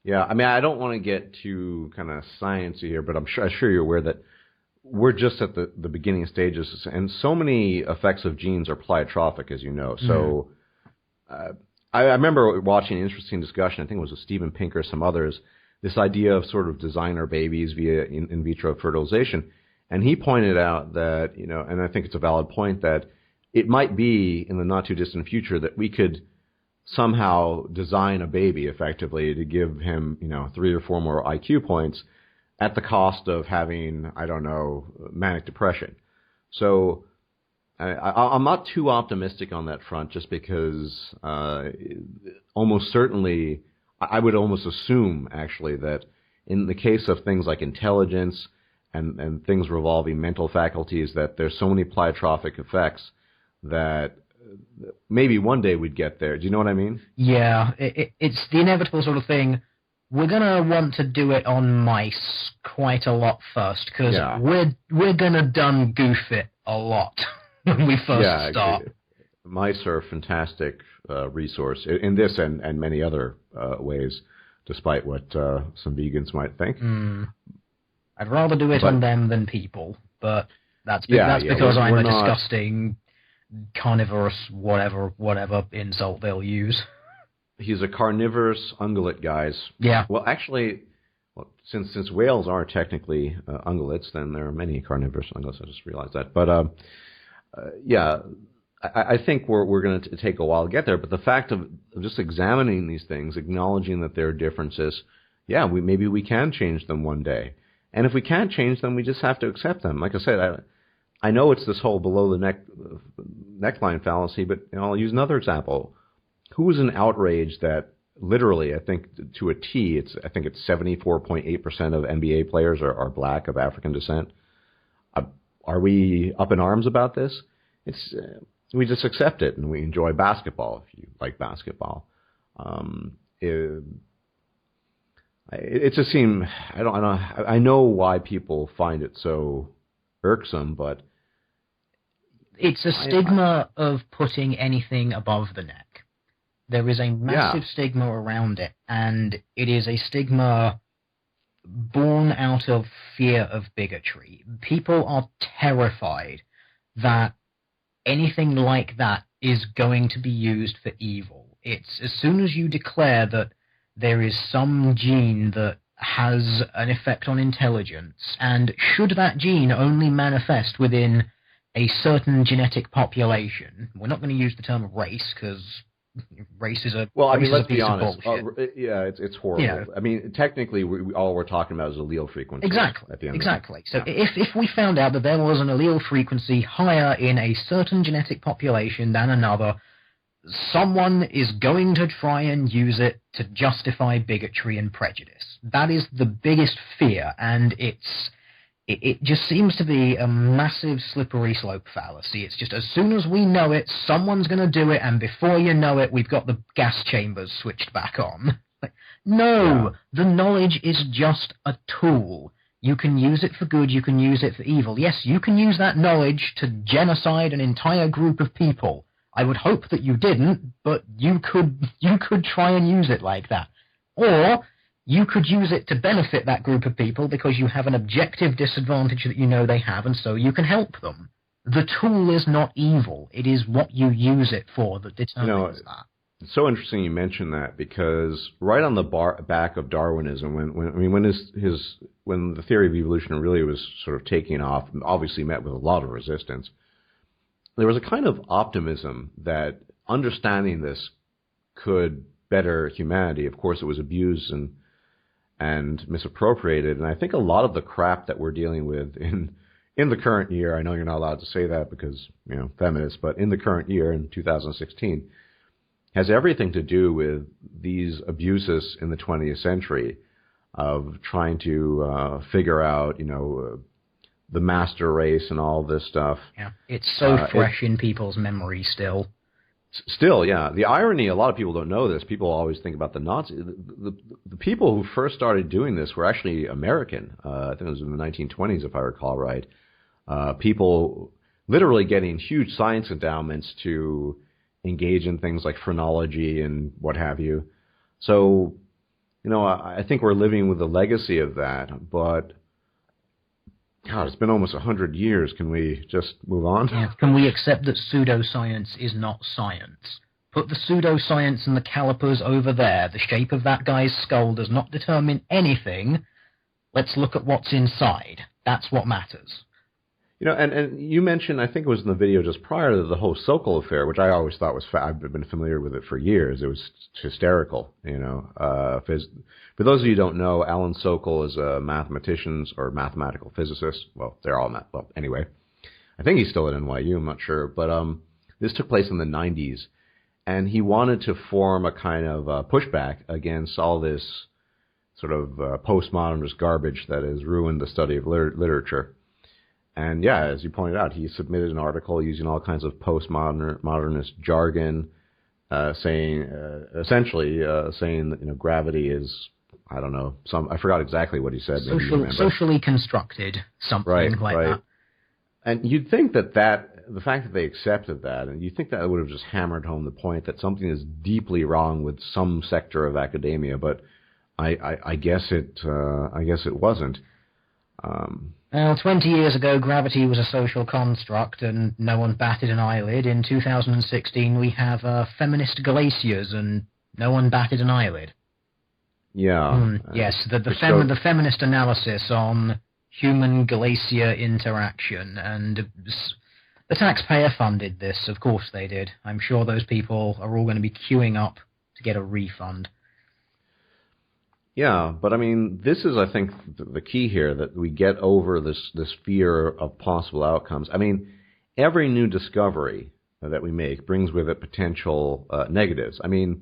A: Yeah, I don't want to get too kind of sciencey here, but I'm sure you're aware that we're just at the beginning stages, and so many effects of genes are pleiotropic, as you know. So I remember watching an interesting discussion, I think it was with Steven Pinker, some others, this idea of sort of designer babies via in vitro fertilization. And he pointed out that, and I think it's a valid point, that it might be in the not too distant future that we could somehow design a baby effectively to give him, 3 or 4 more IQ points at the cost of having, I don't know, manic depression. So I'm not too optimistic on that front, just because almost certainly I would almost assume, actually, that in the case of things like intelligence and things revolving mental faculties, that there's so many pleiotropic effects that maybe one day we'd get there. Do you know what I mean?
B: Yeah, it's the inevitable sort of thing. We're going to want to do it on mice quite a lot first, because we're going to done goof it a lot when we first start.
A: Mice are a fantastic resource in this and many other ways, despite what some vegans might think.
B: I'd rather do it on them than people, but that's because I'm a disgusting carnivorous whatever insult they'll use.
A: He's a carnivorous ungulate, guys.
B: Yeah.
A: Well, actually, since whales are technically ungulates, then there are many carnivorous ungulates. I just realized that. But I think we're going to take a while to get there. But the fact of just examining these things, acknowledging that there are differences, maybe we can change them one day. And if we can't change them, we just have to accept them. Like I said, I know it's this whole below the neckline fallacy, but I'll use another example. Who was an outrage that literally, I think to a T, I think it's 74.8% of NBA players are black, of African descent. Are we up in arms about this? We just accept it and we enjoy basketball if you like basketball. It just seems I know why people find it so irksome, but
B: it's a stigma of putting anything above the neck. There is a massive stigma around it, and it is a stigma born out of fear of bigotry. People are terrified that anything like that is going to be used for evil. It's as soon as you declare that there is some gene that has an effect on intelligence, and should that gene only manifest within a certain genetic population, we're not going to use the term race, because race is a
A: let's be honest.
B: Bullshit.
A: It's horrible. Yeah. Technically, all we're talking about is allele frequency.
B: Exactly.
A: At the end
B: exactly. So if we found out that there was an allele frequency higher in a certain genetic population than another, someone is going to try and use it to justify bigotry and prejudice. That is the biggest fear, and it just seems to be a massive slippery slope fallacy. It's just as soon as we know it, someone's going to do it, and before you know it, we've got the gas chambers switched back on. The knowledge is just a tool. You can use it for good, you can use it for evil. Yes, you can use that knowledge to genocide an entire group of people. I would hope that you didn't, but you could try and use it like that. Or you could use it to benefit that group of people because you have an objective disadvantage that you know they have, and so you can help them. The tool is not evil. It is what you use it for that determines that.
A: It's so interesting you mention that, because right on the back of Darwinism, when the theory of evolution really was sort of taking off, obviously met with a lot of resistance, there was a kind of optimism that understanding this could better humanity. Of course, it was abused and misappropriated, and I think a lot of the crap that we're dealing with in the current year, I know you're not allowed to say that because, feminists, but in the current year, in 2016, has everything to do with these abuses in the 20th century of trying to figure out, the master race and all this stuff.
B: Yeah, it's so fresh in people's memory still.
A: Still, yeah. The irony, a lot of people don't know this. People always think about the Nazis. The people who first started doing this were actually American. I think it was in the 1920s, if I recall right. People literally getting huge science endowments to engage in things like phrenology and what have you. So, I think we're living with the legacy of that. But, God, it's been almost 100 years. Can we just move on?
B: Yeah. Can we accept that pseudoscience is not science? Put the pseudoscience and the calipers over there. The shape of that guy's skull does not determine anything. Let's look at what's inside. That's what matters.
A: And you mentioned, I think it was in the video just prior to the whole Sokol affair, which I always thought was, I've been familiar with it for years. It was hysterical, For those of you who don't know, Alan Sokol is a mathematician or mathematical physicist. Well, they're all anyway. I think he's still at NYU, I'm not sure. But this took place in the 90s. And he wanted to form a kind of pushback against all this sort of postmodernist garbage that has ruined the study of literature. And yeah, as you pointed out, he submitted an article using all kinds of postmodernist jargon, saying that gravity is, I don't know, I forgot exactly what he said.
B: Socially constructed, something like that.
A: And you'd think that the fact that they accepted that, and you'd think that would have just hammered home the point that something is deeply wrong with some sector of academia, but I guess it wasn't.
B: Well, 20 years ago, gravity was a social construct, and no one batted an eyelid. In 2016, we have feminist glaciers, and no one batted an eyelid.
A: Yeah.
B: Yes, the feminist analysis on human glacier interaction, and the taxpayer funded this. Of course they did. I'm sure those people are all going to be queuing up to get a refund.
A: Yeah, but I mean, this is, I think, the key here, that we get over this fear of possible outcomes. I mean, every new discovery that we make brings with it potential negatives. I mean,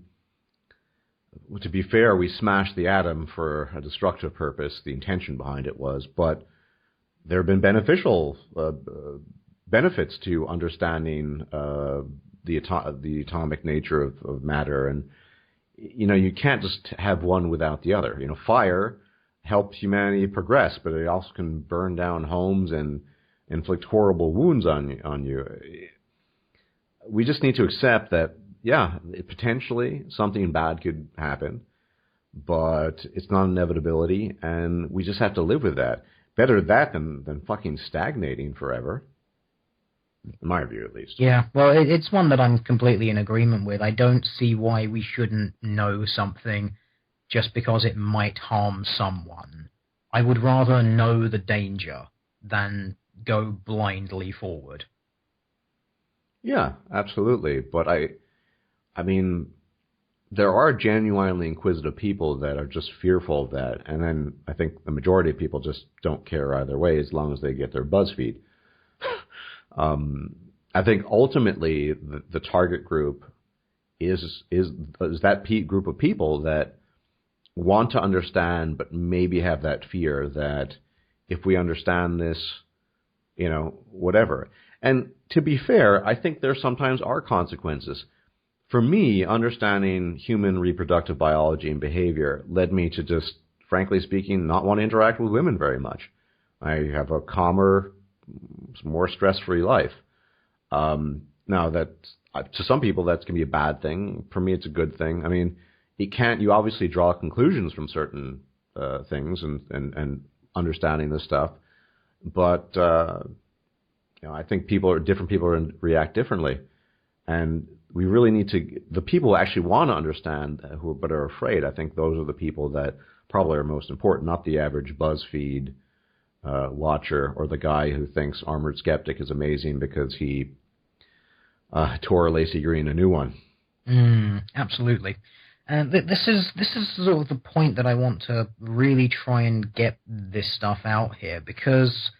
A: to be fair, we smashed the atom for a destructive purpose. The intention behind it was, but there have been beneficial benefits to understanding the atomic nature of matter, and you can't just have one without the other. Fire helps humanity progress, but it also can burn down homes and inflict horrible wounds on you. We just need to accept that, potentially something bad could happen, but it's not an inevitability, and we just have to live with that. Better that than fucking stagnating forever. In my view, at least.
B: Yeah, well, it's one that I'm completely in agreement with. I don't see why we shouldn't know something just because it might harm someone. I would rather know the danger than go blindly forward.
A: Yeah, absolutely. But I mean, there are genuinely inquisitive people that are just fearful of that, and then I think the majority of people just don't care either way as long as they get their BuzzFeed. I think ultimately the target group is that group of people that want to understand, but maybe have that fear that if we understand this, whatever. And to be fair, I think there sometimes are consequences. For me, understanding human reproductive biology and behavior led me to just, frankly speaking, not want to interact with women very much. I have a calmer, more stress-free life. Now, that to some people that's going to be a bad thing. For me, it's a good thing. I mean, you obviously draw conclusions from certain things and understanding this stuff, but I think different people react differently, and we really need to. The people who actually want to understand, but are afraid, I think those are the people that probably are most important, not the average BuzzFeed watcher or the guy who thinks Armored Skeptic is amazing because he tore Lacey Green a new one.
B: Absolutely. And this is sort of the point that I want to really try and get this stuff out here, because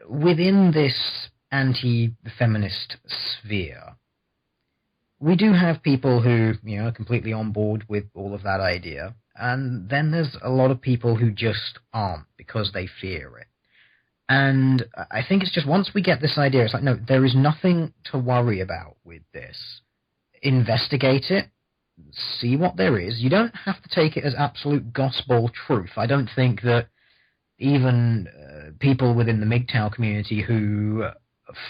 B: within this anti-feminist sphere, we do have people who are completely on board with all of that idea, and then there's a lot of people who just aren't because they fear it. And I think it's just once we get this idea, it's like, no, there is nothing to worry about with this. Investigate it, see what there is. You don't have to take it as absolute gospel truth. I don't think that even people within the MGTOW community who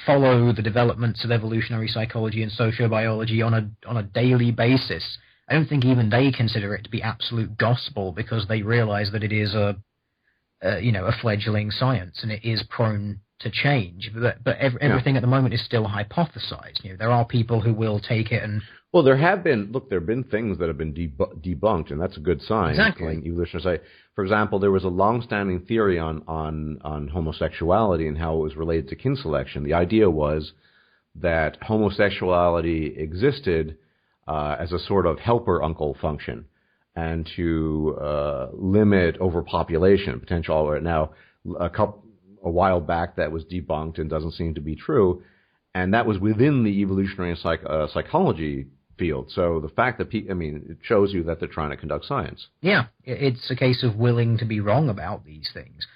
B: follow the developments of evolutionary psychology and sociobiology on a daily basis, I don't think even they consider it to be absolute gospel, because they realize that it is a fledgling science and it is prone to change. But everything at the moment is still hypothesized. There are people who will take it and...
A: Well, there have been things that have been debunked, and that's a good sign.
B: Exactly.
A: Like evolutionists say, for example, there was a long-standing theory on homosexuality and how it was related to kin selection. The idea was that homosexuality existed as a sort of helper uncle function, and to limit overpopulation potential. Now, a while back that was debunked and doesn't seem to be true, and that was within the evolutionary psychology field. So the fact that it shows you that they're trying to conduct science.
B: Yeah, it's a case of willing to be wrong about these things.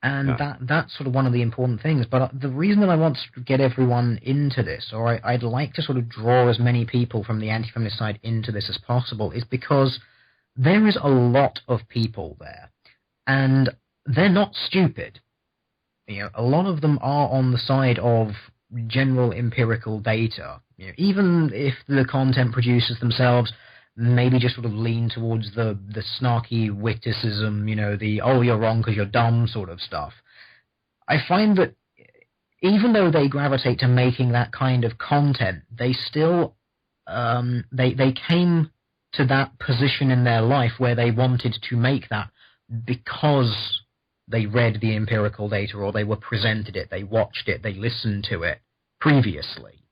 B: And that's sort of one of the important things. But the reason that I want to get everyone into this, or I'd like to sort of draw as many people from the anti-feminist side into this as possible, is because there is a lot of people there, and they're not stupid. A lot of them are on the side of general empirical data. Even if the content producers themselves maybe just sort of lean towards the snarky witticism, the "oh, you're wrong because you're dumb" sort of stuff. I find that even though they gravitate to making that kind of content, they still they came to that position in their life where they wanted to make that because they read the empirical data, or they were presented it, they watched it, they listened to it previously.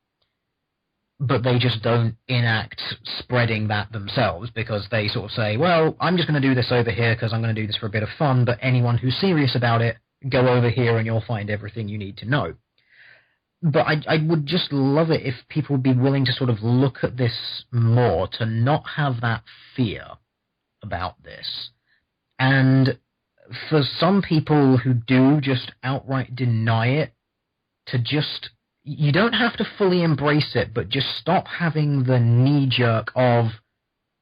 B: But they just don't enact spreading that themselves, because they sort of say, well, I'm just going to do this over here because I'm going to do this for a bit of fun, but anyone who's serious about it, go over here and you'll find everything you need to know. But I would just love it if people would be willing to sort of look at this more, to not have that fear about this. And for some people who do just outright deny it, to just... You don't have to fully embrace it, but just stop having the knee-jerk of,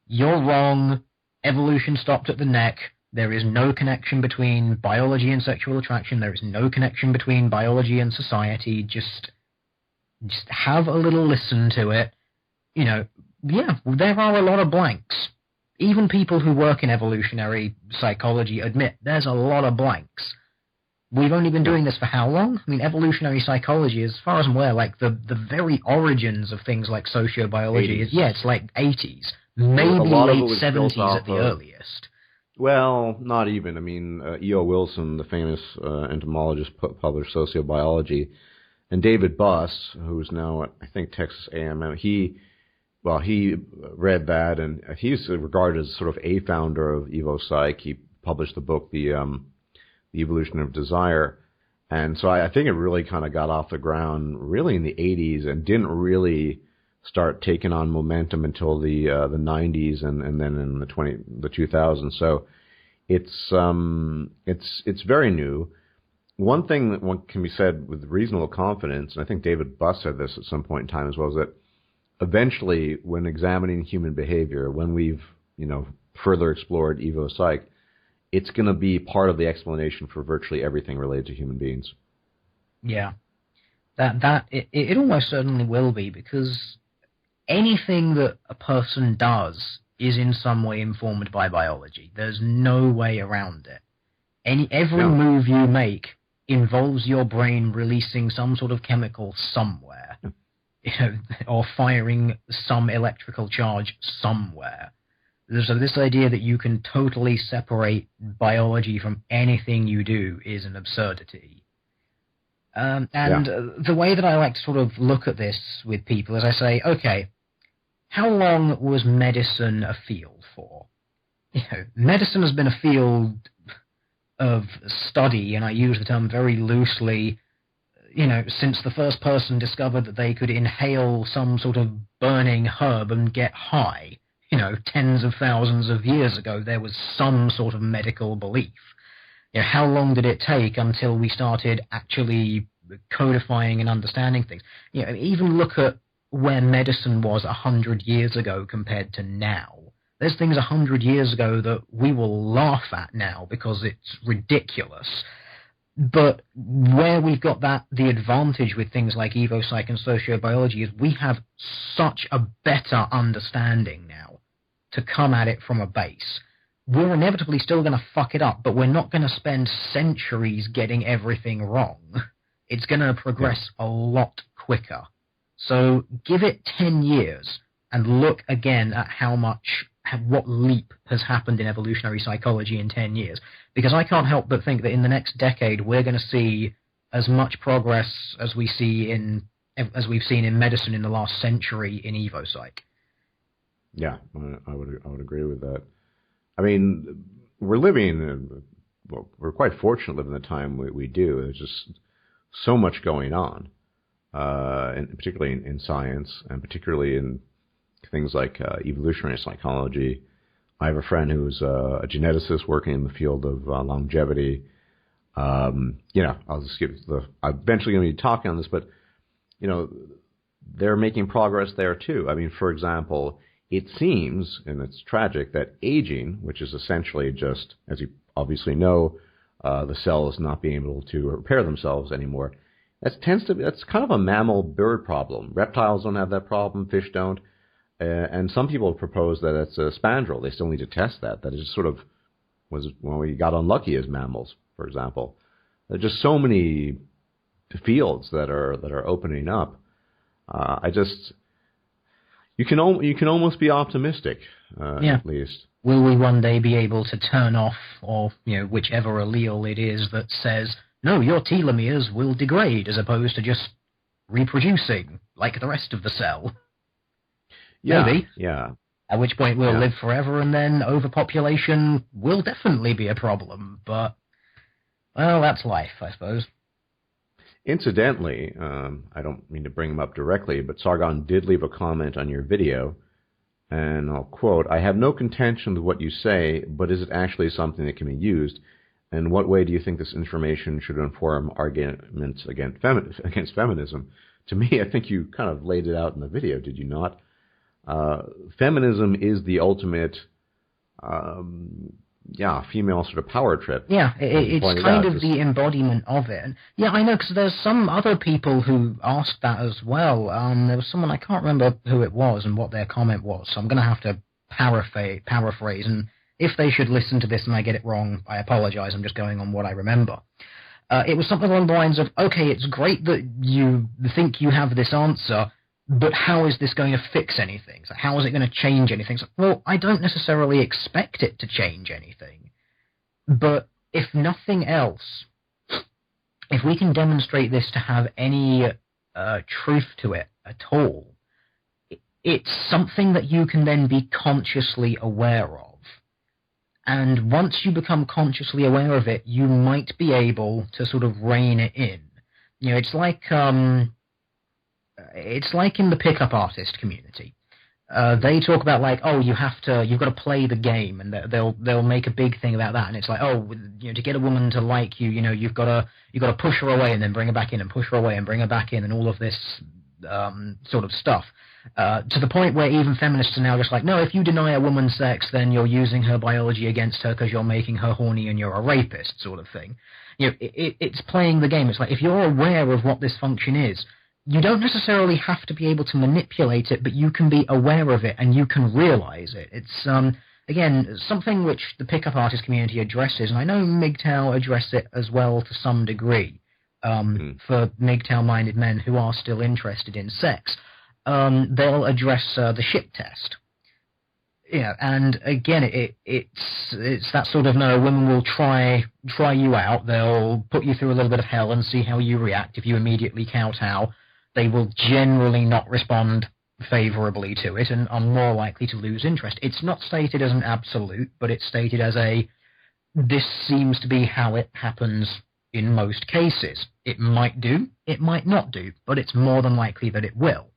B: you're wrong, evolution stopped at the neck, there is no connection between biology and sexual attraction, there is no connection between biology and society. Just have a little listen to it. There are a lot of blanks. Even people who work in evolutionary psychology admit there's a lot of blanks. We've only been doing this for how long? Evolutionary psychology, as far as I'm aware, like the very origins of things like sociobiology, it's like 80s, maybe late 70s at the earliest.
A: Well, not even. E.O. Wilson, the famous entomologist, published Sociobiology, and David Buss, who's now at, I think, Texas A&M, he read that, and he's regarded as sort of a founder of EvoPsych. He published the book, The Evolution of Desire. And so I think it really kind of got off the ground really in the 80s and didn't really start taking on momentum until the 90s and then in the 2000s. So it's very new. One thing that one can be said with reasonable confidence, and I think David Buss said this at some point in time as well, is that eventually when examining human behavior, when we've further explored EvoPsych, it's going to be part of the explanation for virtually everything related to human beings.
B: Yeah, it almost certainly will be, because anything that a person does is in some way informed by biology. There's no way around it. Every move you make involves your brain releasing some sort of chemical somewhere, or firing some electrical charge somewhere. So this idea that you can totally separate biology from anything you do is an absurdity. The way that I like to sort of look at this with people is I say, okay, how long was medicine a field for? Medicine has been a field of study, and I use the term very loosely, since the first person discovered that they could inhale some sort of burning herb and get high. Tens of thousands of years ago, there was some sort of medical belief. You know, how long did it take until we started actually codifying and understanding things? You know, even look at where medicine was 100 years ago compared to now. There's things 100 years ago that we will laugh at now because it's ridiculous. But where we've got the advantage with things like evopsych and sociobiology is we have such a better understanding now to come at it from a base. We're inevitably still going to fuck it up, but we're not going to spend centuries getting everything wrong. It's going to progress a lot quicker. So give it 10 years and look again at what leap has happened in evolutionary psychology in 10 years. Because I can't help but think that in the next decade, we're going to see as much progress as we've seen in medicine in the last century in evopsych.
A: Yeah, I would agree with that. I mean, we're quite fortunate living in the time we do. There's just so much going on, particularly in science, and particularly in things like evolutionary psychology. I have a friend who's a geneticist working in the field of longevity. I'll just I'm eventually going to be talking on this, but, they're making progress there too. I mean, for example, it seems, and it's tragic, that aging, which is essentially just, as you obviously know, the cells not being able to repair themselves anymore, that's kind of a mammal-bird problem. Reptiles don't have that problem, fish don't. And some people propose that it's a spandrel. They still need to test that. That it just sort of we got unlucky as mammals, for example. There are just so many fields that are opening up. You can almost be optimistic, at least.
B: Will we one day be able to turn off, or whichever allele it is that says, no, your telomeres will degrade, as opposed to just reproducing like the rest of the cell?
A: Yeah,
B: maybe.
A: Yeah.
B: At which point we'll live forever, and then overpopulation will definitely be a problem. But, well, that's life, I suppose.
A: Incidentally, I don't mean to bring him up directly, but Sargon did leave a comment on your video, and I'll quote, "I have no contention with what you say, but is it actually something that can be used? And what way do you think this information should inform arguments against feminism?" To me, I think you kind of laid it out in the video, did you not? Feminism is the ultimate, female sort of power trip.
B: Yeah, it's kind of the embodiment of it. And yeah, I know, because there's some other people who asked that as well. There was someone, I can't remember who it was and what their comment was, so I'm going to have to paraphrase, and if they should listen to this and I get it wrong, I apologize. I'm just going on what I remember. It was something along the lines of, okay, it's great that you think you have this answer, but how is this going to fix anything? So how is it going to change anything? So, well, I don't necessarily expect it to change anything. But if nothing else, if we can demonstrate this to have any truth to it at all, it's something that you can then be consciously aware of. And once you become consciously aware of it, you might be able to sort of rein it in. It's like in the pickup artist community. They talk about you've got to play the game, and they'll make a big thing about that. And it's like, to get a woman to like you, you've got to push her away and then bring her back in, and push her away and bring her back in, and all of this sort of stuff. To the point where even feminists are now just like, no, if you deny a woman sex, then you're using her biology against her because you're making her horny and you're a rapist, sort of thing. It's playing the game. It's like, if you're aware of what this function is, you don't necessarily have to be able to manipulate it, but you can be aware of it and you can realize it. It's, again, something which the pickup artist community addresses, and I know MGTOW address it as well to some degree, for MGTOW-minded men who are still interested in sex. They'll address the shit test. Yeah, and again, it's that sort of, no, women will try you out, they'll put you through a little bit of hell and see how you react. If you immediately kowtow, they will generally not respond favorably to it and are more likely to lose interest. It's not stated as an absolute, but it's stated as this seems to be how it happens in most cases. It might do, it might not do, but it's more than likely that it will.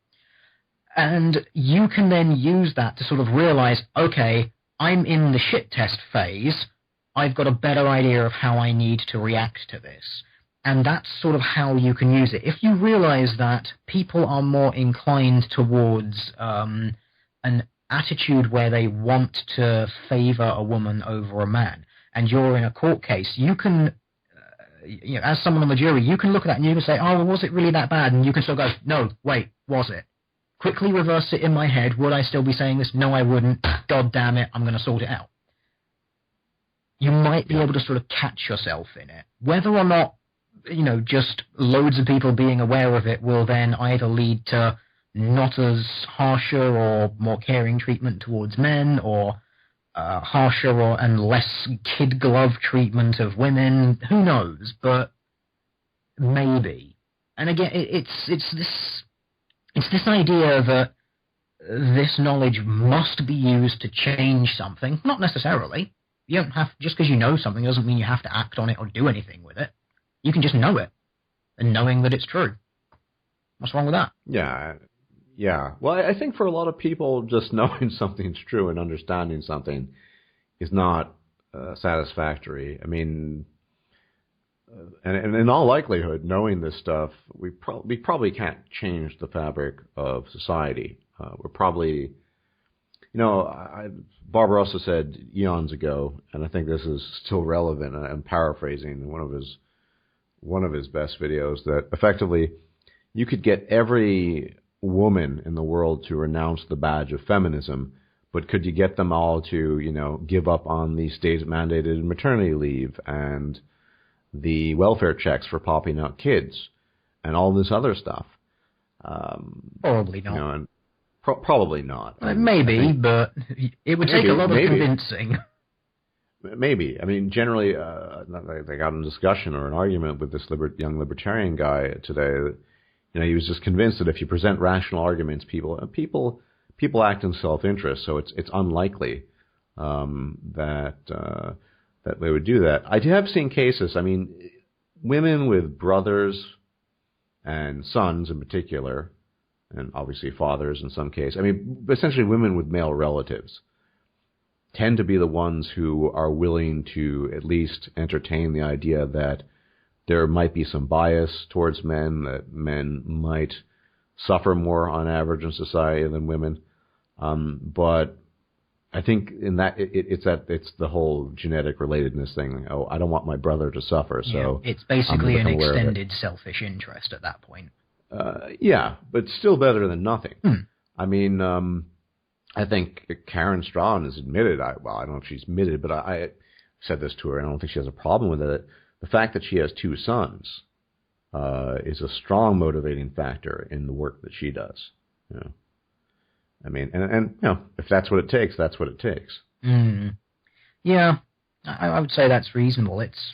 B: And you can then use that to sort of realize, okay, I'm in the shit test phase, I've got a better idea of how I need to react to this. And that's sort of how you can use it. If you realize that people are more inclined towards an attitude where they want to favor a woman over a man, and you're in a court case, you can, as someone on the jury, you can look at that and you can say, oh, well, was it really that bad? And you can still go, no, wait, was it? Quickly reverse it in my head. Would I still be saying this? No, I wouldn't. God damn it, I'm going to sort it out. You might be able to sort of catch yourself in it. Whether or not, just loads of people being aware of it will then either lead to not as harsher or more caring treatment towards men, or harsher and less kid glove treatment of women. Who knows? But maybe. And again, it's this idea that this knowledge must be used to change something. Not necessarily. You don't have, just because you know something doesn't mean you have to act on it or do anything with it. You can just know it, and knowing that it's true. What's wrong with that?
A: Yeah. Well, I think for a lot of people, just knowing something's true and understanding something is not satisfactory. I mean, and in all likelihood, knowing this stuff, we probably can't change the fabric of society. We're probably, Barbarossa said eons ago, and I think this is still relevant. I'm paraphrasing one of his best videos, that effectively you could get every woman in the world to renounce the badge of feminism, but could you get them all to, give up on the state-mandated maternity leave and the welfare checks for popping out kids and all this other stuff?
B: Probably not.
A: Probably not.
B: Maybe, but it would take a lot of convincing.
A: Maybe. I mean, generally, they got in a discussion or an argument with this young libertarian guy today. He was just convinced that if you present rational arguments, people act in self-interest, so it's unlikely that they would do that. I have seen cases. I mean, women with brothers and sons in particular, and obviously fathers in some case. I mean, essentially women with male relatives tend to be the ones who are willing to at least entertain the idea that there might be some bias towards men, that men might suffer more on average in society than women. But I think in that it's the whole genetic relatedness thing. Oh, I don't want my brother to suffer, so
B: it's basically an extended selfish interest at that point.
A: Yeah, but still better than nothing. I mean, I think Karen Strawn has admitted, I don't know if she's admitted, but I said this to her, and I don't think she has a problem with it. The fact that she has two sons is a strong motivating factor in the work that she does. I mean, and if that's what it takes, that's what it takes.
B: Yeah, I would say that's reasonable. It's,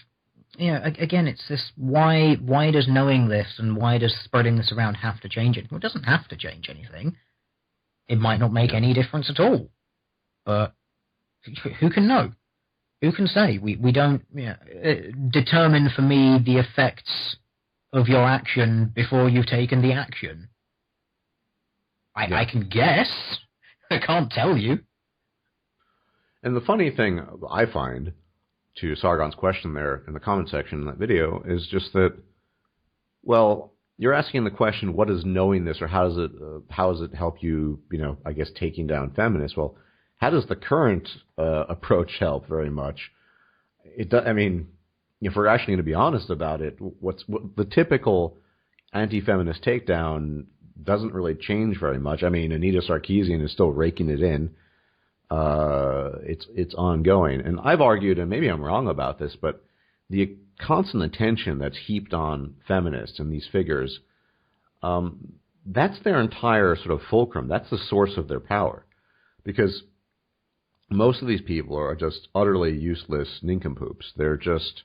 B: again, it's this, why does knowing this and why does spreading this around have to change it? Well, it doesn't have to change anything. It might not make any difference at all. But who can know? Who can say? We don't determine for me the effects of your action before you've taken the action. I can guess. I can't tell you.
A: And the funny thing I find, to Sargon's question there in the comment section in that video, is just that, well, you're asking the question, what is knowing this, or how does it help you, I guess, taking down feminists? Well, how does the current approach help? Very much. It does. I mean, if we're actually going to be honest about it, what the typical anti-feminist takedown doesn't really change very much. I mean, Anita Sarkeesian is still raking it in. It's ongoing, and I've argued, and maybe I'm wrong about this, but the constant attention that's heaped on feminists and these figures, that's their entire sort of fulcrum. That's the source of their power, because most of these people are just utterly useless nincompoops. They're just,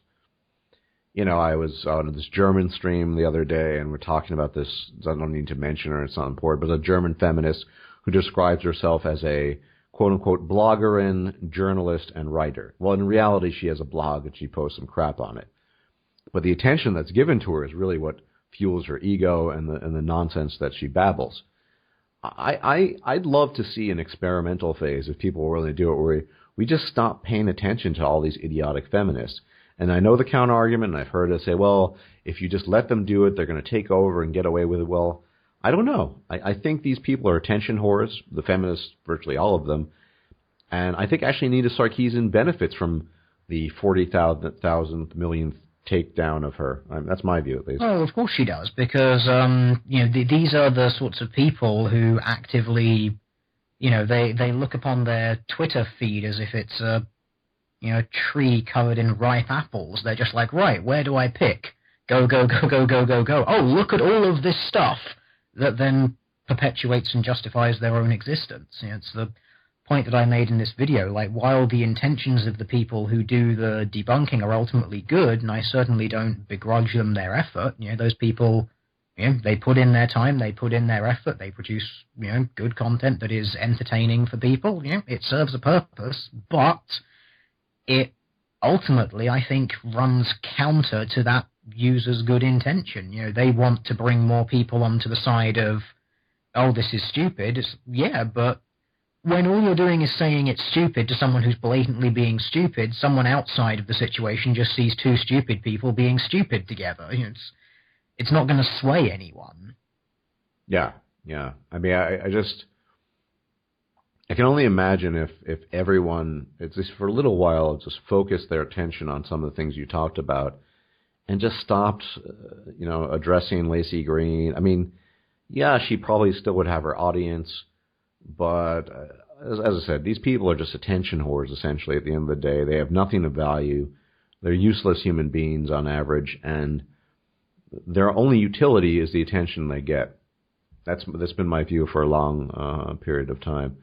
A: I was on this German stream the other day, and we're talking about this. I don't need to mention her; it's not important. But a German feminist who describes herself as a quote-unquote bloggerin, journalist, and writer. Well, in reality, she has a blog and she posts some crap on it. But the attention that's given to her is really what fuels her ego and the nonsense that she babbles. I'd love to see an experimental phase, if people were willing to do it, we just stop paying attention to all these idiotic feminists. And I know the counter argument, and I've heard it say, well, if you just let them do it, they're going to take over and get away with it. Well, I don't know. I think these people are attention whores, the feminists, virtually all of them. And I think actually Anita Sarkeesian benefits from the 40,000 millionth takedown of her. That's my view, at least.
B: Oh, of course she does, because these are the sorts of people who actively, they look upon their Twitter feed as if it's a tree covered in ripe apples. They're just like, right, where do I pick? Go, go, go, go, go, go, go. Oh, look at all of this stuff that then perpetuates and justifies their own existence. It's the point that I made in this video. Like, while the intentions of the people who do the debunking are ultimately good, and I certainly don't begrudge them their effort, those people, they put in their time, they put in their effort, they produce, good content that is entertaining for people. It serves a purpose, but it ultimately, I think, runs counter to that user's good intention. They want to bring more people onto the side of, oh, this is stupid. But when all you're doing is saying it's stupid to someone who's blatantly being stupid, someone outside of the situation just sees two stupid people being stupid together. It's not going to sway anyone.
A: Yeah. I mean, I can only imagine if everyone, it's just for a little while, just focused their attention on some of the things you talked about and just stopped, addressing Lacey Green. I mean, yeah, she probably still would have her audience, but as I said, these people are just attention whores, essentially, at the end of the day. They have nothing of value. They're useless human beings on average, and their only utility is the attention they get. That's been my view for a long period of time.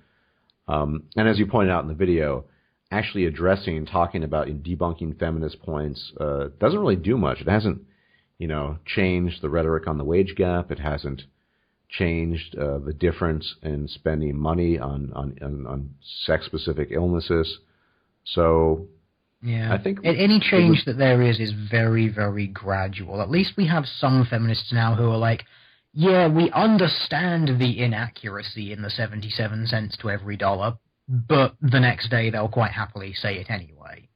A: And as you pointed out in the video, actually addressing, talking about debunking feminist points doesn't really do much. It hasn't, changed the rhetoric on the wage gap. It hasn't changed the difference in spending money on sex-specific illnesses. So,
B: yeah,
A: I think
B: any change that there is very, very gradual. At least we have some feminists now who are like, yeah, we understand the inaccuracy in the 77 cents to every dollar, but the next day they'll quite happily say it anyway.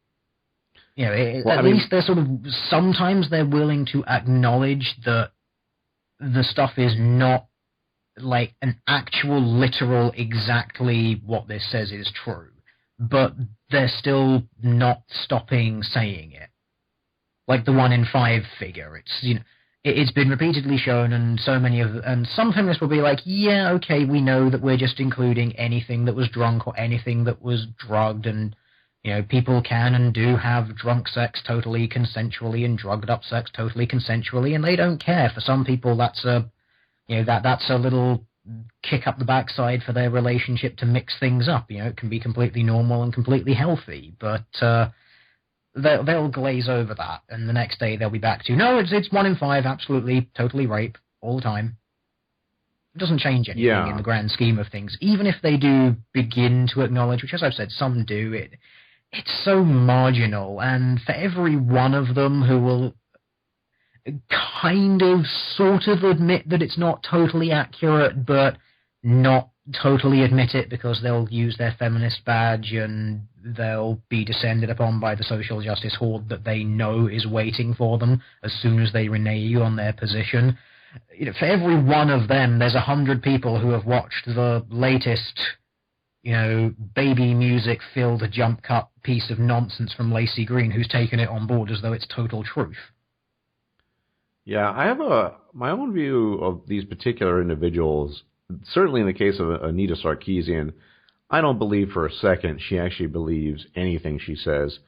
B: At least they're sort of, sometimes they're willing to acknowledge that the stuff is not like an actual, literal, exactly what this says is true, but they're still not stopping saying it. Like the 1 in 5 figure, it's been repeatedly shown, and some feminists will be like, yeah, okay, we know that we're just including anything that was drunk or anything that was drugged, and people can and do have drunk sex totally consensually and drugged up sex totally consensually, and they don't care. For some people, that's a little kick up the backside for their relationship to mix things up. It can be completely normal and completely healthy, but they'll glaze over that, and the next day they'll be back to, no, it's 1 in 5, absolutely, totally rape, all the time. It doesn't change anything in the grand scheme of things. Even if they do begin to acknowledge, which, as I've said, some do, it's so marginal, and for every one of them who will kind of sort of admit that it's not totally accurate, but not totally admit it because they'll use their feminist badge and they'll be descended upon by the social justice horde that they know is waiting for them as soon as they renege on their position. For every one of them, there's 100 people who have watched the latest, baby music-filled jump cut piece of nonsense from Lacey Green, who's taken it on board as though it's total truth.
A: Yeah, I have my own view of these particular individuals. Certainly in the case of Anita Sarkeesian, I don't believe for a second she actually believes anything she says.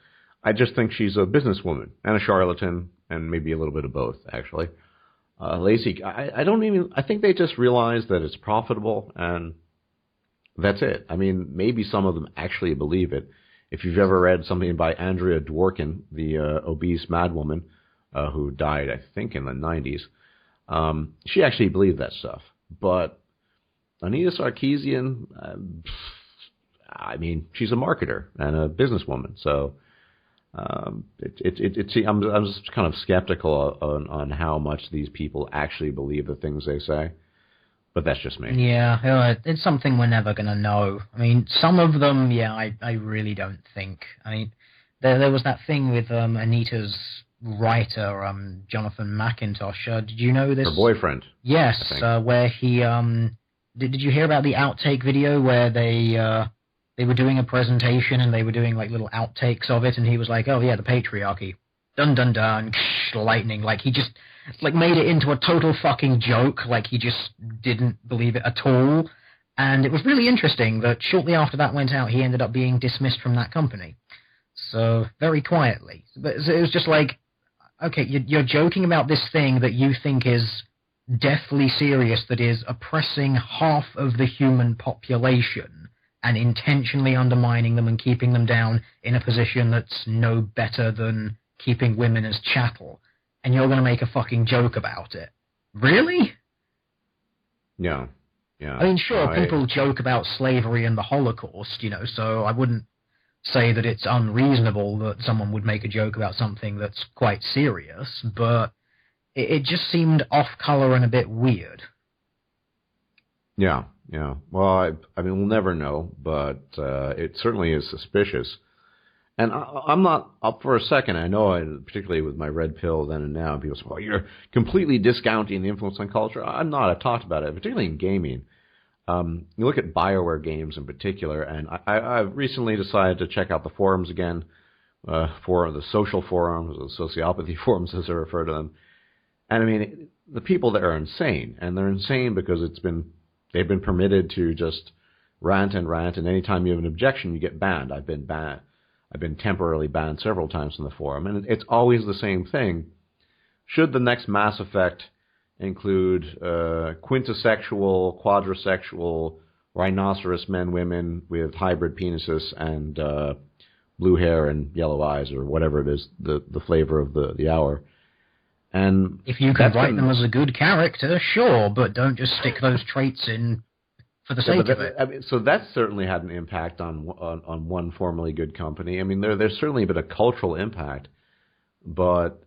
A: I just think she's a businesswoman and a charlatan, and maybe a little bit of both, actually. Lacey, I think they just realize that it's profitable, and that's it. I mean, maybe some of them actually believe it. If you've ever read something by Andrea Dworkin, the obese madwoman, who died, I think, in the 90s, she actually believed that stuff. But Anita Sarkeesian, she's a marketer and a businesswoman, so I'm just kind of skeptical on how much these people actually believe the things they say. But that's just me.
B: Yeah, it's something we're never going to know. I mean, some of them, yeah, I really don't think. I mean, there was that thing with Anita's writer, Jonathan McIntosh. Did you know this?
A: Her boyfriend.
B: Yes, where he did you hear about the outtake video where they were doing a presentation and they were doing like little outtakes of it, and he was like, "Oh yeah, the patriarchy, dun dun dun, lightning," like he just like made it into a total fucking joke, like he just didn't believe it at all. And it was really interesting that shortly after that went out, he ended up being dismissed from that company. So very quietly, but it was just like, okay, you're joking about this thing that you think is deathly serious, that is oppressing half of the human population and intentionally undermining them and keeping them down in a position that's no better than keeping women as chattel, and you're going to make a fucking joke about it. Really?
A: Yeah.
B: I mean, sure, people joke about slavery and the Holocaust, so I wouldn't say that it's unreasonable that someone would make a joke about something that's quite serious, but it just seemed off-color and a bit weird.
A: Yeah. Well, I mean, we'll never know, but it certainly is suspicious. And I'm not up for a second. I know, particularly with my red pill then and now, people say, well, you're completely discounting the influence on culture. I'm not. I've talked about it, particularly in gaming. You look at BioWare games in particular, and I've recently decided to check out the forums again, for the social forums, the sociopathy forums as I refer to them. And I mean, the people there are insane, and they're insane because they've been permitted to just rant, and anytime you have an objection, you get banned. I've been temporarily banned several times in the forum, and it's always the same thing. Should the next Mass Effect include quintasexual, quadrisexual, rhinoceros men, women with hybrid penises and blue hair and yellow eyes, or whatever it is, the flavor of the hour? And
B: if you can write them as a good character, sure, but don't just stick those traits in for the sake of it.
A: I mean, so that certainly had an impact on one formerly good company. I mean, there's certainly been a cultural impact, but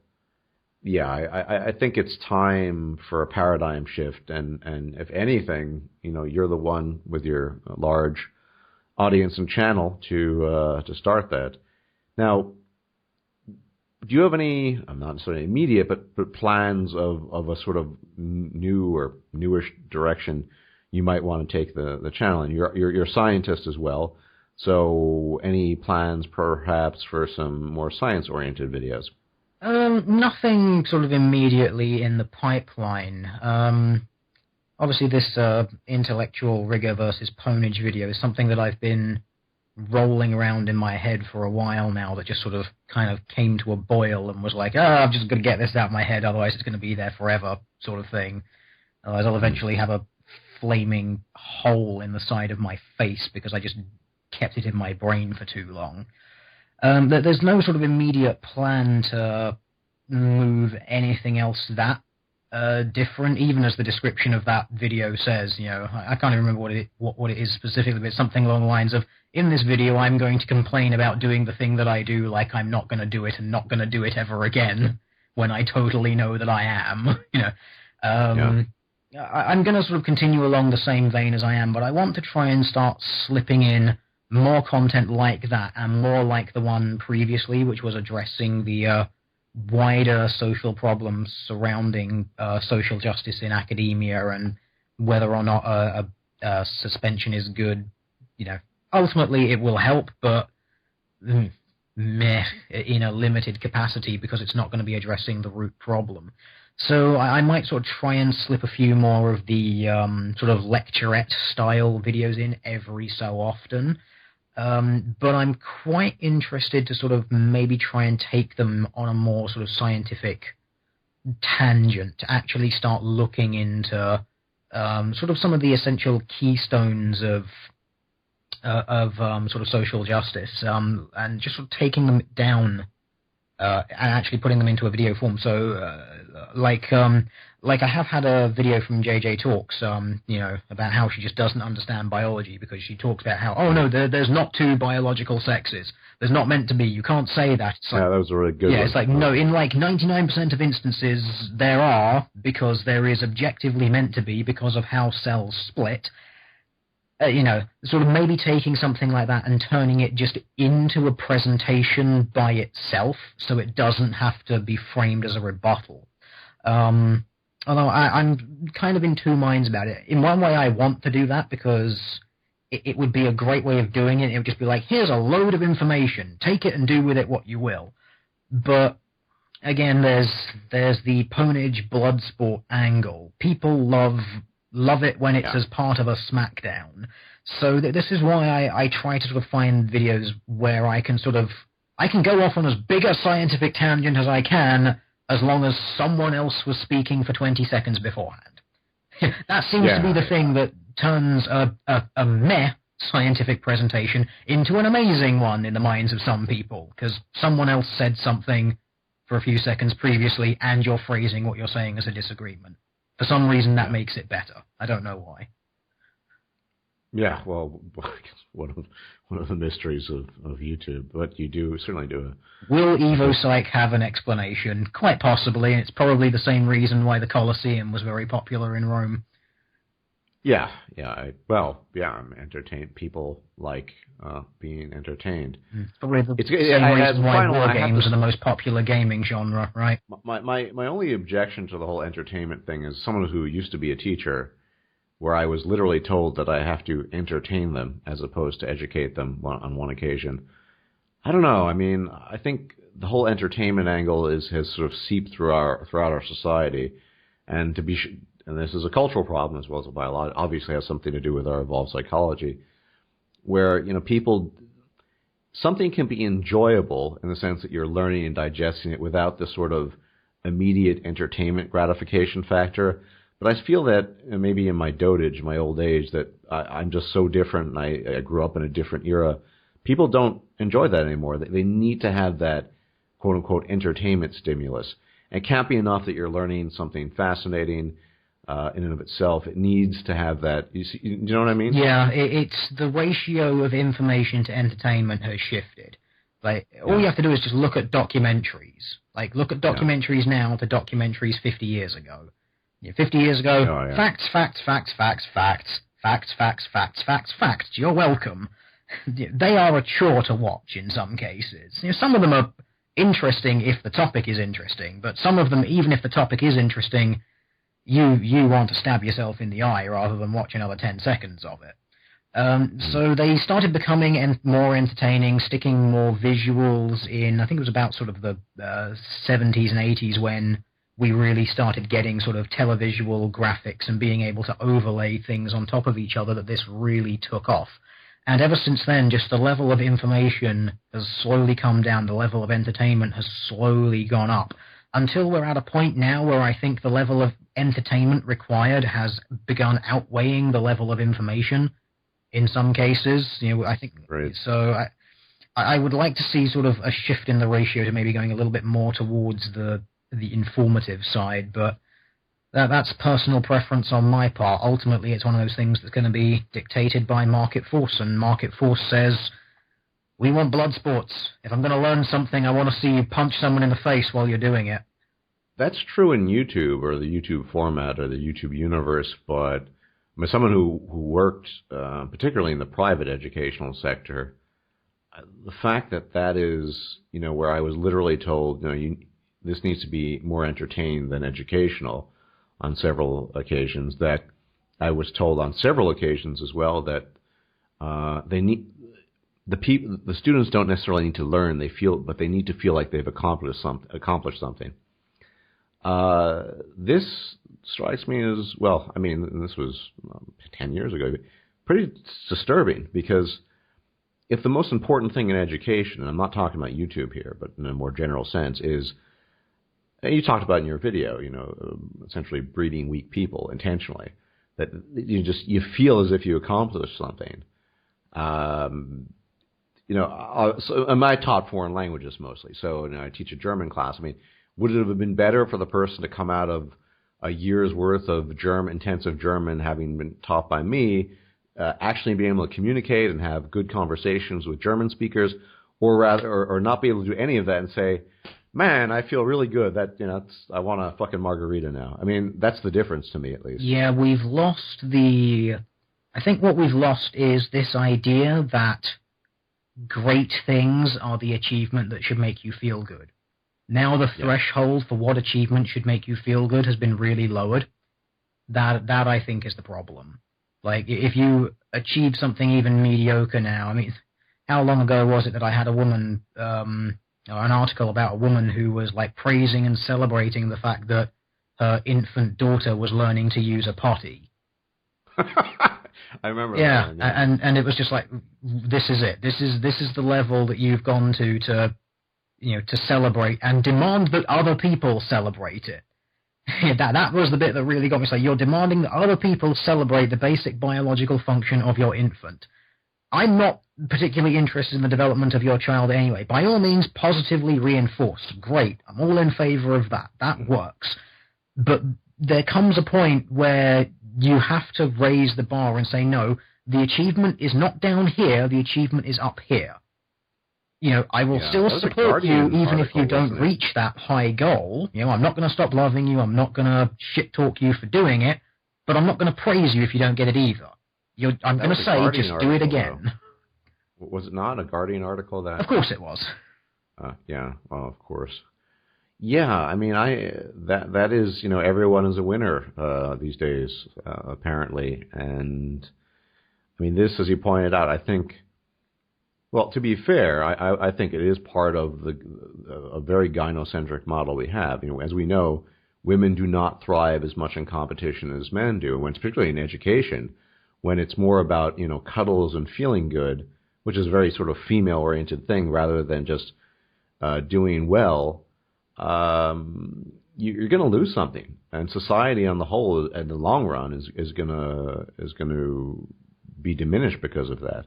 A: yeah, I think it's time for a paradigm shift. And if anything, you're the one with your large audience and channel to start that. Now, do you have any, not necessarily immediate, but plans of a sort of new or newish direction you might want to take the channel? And you're a scientist as well, so any plans perhaps for some more science-oriented videos?
B: Nothing sort of immediately in the pipeline. Obviously this intellectual rigor versus ponage video is something that I've been rolling around in my head for a while now, that just sort of kind of came to a boil and was like, I'm just going to get this out of my head, otherwise it's going to be there forever, sort of thing. Otherwise I'll eventually have a flaming hole in the side of my face because I just kept it in my brain for too long. There's no sort of immediate plan to move anything else that different, even as the description of that video says. I can't even remember what it is specifically, but it's something along the lines of, in this video I'm going to complain about doing the thing that I do like I'm not going to do it and not going to do it ever again, when I totally know that I am. I'm going to sort of continue along the same vein as I am, but I want to try and start slipping in more content like that, and more like the one previously, which was addressing the wider social problems surrounding social justice in academia, and whether or not a suspension is good. Ultimately it will help, but meh, in a limited capacity, because it's not going to be addressing the root problem. So I might sort of try and slip a few more of the sort of lecturette style videos in every so often. But I'm quite interested to sort of maybe try and take them on a more sort of scientific tangent, to actually start looking into sort of some of the essential keystones of sort of social justice, and just sort of taking them down and actually putting them into a video form. So, like I have had a video from JJ Talks, about how she just doesn't understand biology because she talks about how, oh no, there's not two biological sexes. There's not meant to be. You can't say that. It's like,
A: yeah, that was a really good one.
B: It's like, no, in like 99% of instances there are, because there is objectively meant to be because of how cells split. Sort of maybe taking something like that and turning it just into a presentation by itself so it doesn't have to be framed as a rebuttal. Although I'm kind of in two minds about it. In one way, I want to do that because it would be a great way of doing it. It would just be like, here's a load of information. Take it and do with it what you will. But again, there's the ponage blood sport angle. People love it when it's as part of a SmackDown. So this is why I try to sort of find videos where I can go off on as big a scientific tangent as I can, as long as someone else was speaking for 20 seconds beforehand. That seems to be the thing that turns a meh scientific presentation into an amazing one in the minds of some people, because someone else said something for a few seconds previously and you're phrasing what you're saying as a disagreement. For some reason, that makes it better. I don't know why.
A: Yeah, well, one of the mysteries of YouTube, but you certainly do.
B: Will EvoPsych have an explanation? Quite possibly, and it's probably the same reason why the Colosseum was very popular in Rome.
A: Yeah. Entertain people like being entertained.
B: It's probably the same reason why war games are the most popular gaming genre, right?
A: My only objection to the whole entertainment thing is someone who used to be a teacher, where I was literally told that I have to entertain them as opposed to educate them on one occasion. I don't know. I mean, I think the whole entertainment angle has sort of seeped throughout our society, and this is a cultural problem as well as a biological. Obviously, has something to do with our evolved psychology, where something can be enjoyable in the sense that you're learning and digesting it without the sort of immediate entertainment gratification factor. But I feel that maybe in my dotage, my old age, that I'm just so different, and I grew up in a different era. People don't enjoy that anymore. They need to have that quote-unquote entertainment stimulus. It can't be enough that you're learning something fascinating in and of itself. It needs to have that. You know what I mean?
B: Yeah, it's the ratio of information to entertainment has shifted. All you have to do is just look at documentaries. Look at documentaries now to documentaries 50 years ago. 50 years ago, facts. You're welcome. They are a chore to watch in some cases. Some of them are interesting if the topic is interesting, but some of them, even if the topic is interesting, you want to stab yourself in the eye rather than watch another 10 seconds of it. So they started becoming more entertaining, sticking more visuals in. I think it was about sort of the 70s and 80s when we really started getting sort of televisual graphics and being able to overlay things on top of each other, that this really took off. And ever since then, just the level of information has slowly come down, the level of entertainment has slowly gone up, until we're at a point now where I think the level of entertainment required has begun outweighing the level of information in some cases. I think so. I would like to see sort of a shift in the ratio to maybe going a little bit more towards the informative side, but that's personal preference on my part. Ultimately, it's one of those things that's going to be dictated by market force, and market force says, we want blood sports. If I'm going to learn something, I want to see you punch someone in the face while you're doing it.
A: That's true in YouTube, or the YouTube format, or the YouTube universe, but someone who worked particularly in the private educational sector, the fact that is, where I was literally told, this needs to be more entertaining than educational on several occasions, that I was told on several occasions as well that the students don't necessarily need to learn, but they need to feel like they've accomplished something. This strikes me as, well, I mean, this was 10 years ago, pretty disturbing, because if the most important thing in education, and I'm not talking about YouTube here, but in a more general sense, is, you talked about in your video, essentially breeding weak people intentionally, that you feel as if you accomplished something. so and I taught foreign languages mostly. So I teach a German class. I mean, would it have been better for the person to come out of a year's worth of intensive German, having been taught by me, actually being able to communicate and have good conversations with German speakers, or not be able to do any of that and say, man, I feel really good that, I want a fucking margarita now. I mean, that's the difference to me, at least.
B: Yeah, I think what we've lost is this idea that great things are the achievement that should make you feel good. Now the threshold for what achievement should make you feel good has been really lowered. That I think is the problem. Like, if you achieve something even mediocre now, I mean, how long ago was it that I had a woman, or an article about a woman who was like praising and celebrating the fact that her infant daughter was learning to use a potty.
A: I remember
B: yeah,
A: that one, yeah.
B: And it was just like, this is it. This is the level that you've gone to celebrate and demand that other people celebrate it. that was the bit that really got me. So you're demanding that other people celebrate the basic biological function of your infant. I'm not particularly interested in the development of your child anyway. By all means, positively reinforced. Great. I'm all in favor of that. That works. But there comes a point where you have to raise the bar and say, no, the achievement is not down here, the achievement is up here. I will still support you even if you don't reach that high goal. I'm not going to stop loving you, I'm not going to shit-talk you for doing it, but I'm not going to praise you if you don't get it either. I'm going to say, just do it again.
A: Though. Was it not a Guardian article that...
B: Of course it was.
A: Yeah, well, of course. Yeah, I mean, that is, everyone is a winner these days, apparently. And, I mean, this, as you pointed out, I think... Well, to be fair, I think it is part of a very gynocentric model we have. As we know, women do not thrive as much in competition as men do, when particularly in education, when it's more about cuddles and feeling good, which is a very sort of female-oriented thing, rather than just doing well. You're going to lose something, and society on the whole, in the long run, is going to be diminished because of that.